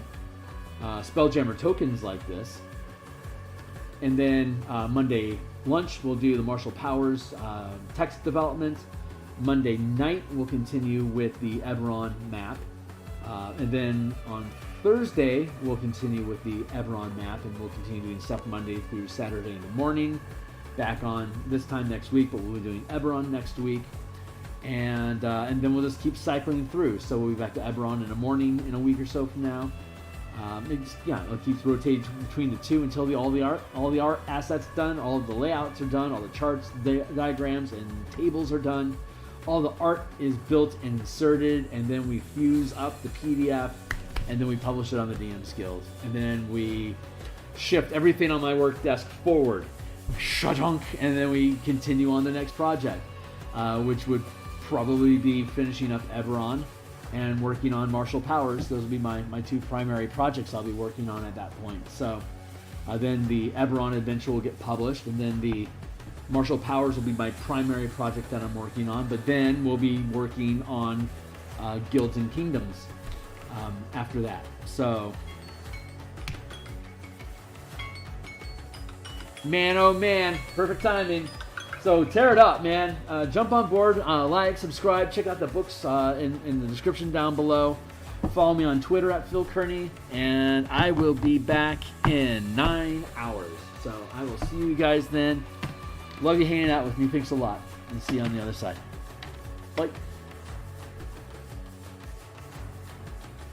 Spelljammer tokens like this. And then Monday lunch, we'll do the Martial Powers text development. Monday night, we'll continue with the Eberron map. And then on Thursday, we'll continue with the Eberron map, and we'll continue doing stuff Monday through Saturday in the morning. Back on this time next week, but we'll be doing Eberron next week. And then we'll just keep cycling through. So we'll be back to Eberron in the morning in a week or so from now. It keeps rotating between the two until all the art assets done, all of the layouts are done, all the charts, diagrams, and tables are done. All the art is built and inserted, and then we fuse up the PDF, and then we publish it on the DMsGuild, and then we shift everything on my work desk forward, shadunk, and then we continue on the next project, which would probably be finishing up Eberron and working on Martial Powers. Those will be my 2 primary projects I'll be working on at that point. So then the Eberron adventure will get published, and then the Martial Powers will be my primary project that I'm working on, but then we'll be working on Guilds and Kingdoms after that. So, man, oh man, perfect timing. So tear it up, man. Jump on board, like, subscribe, check out the books in the description down below. Follow me on Twitter at Phil Kearney, and I will be back in 9 hours. So I will see you guys then. Love you hanging out with me. Thanks a lot. And see you on the other side. Bye.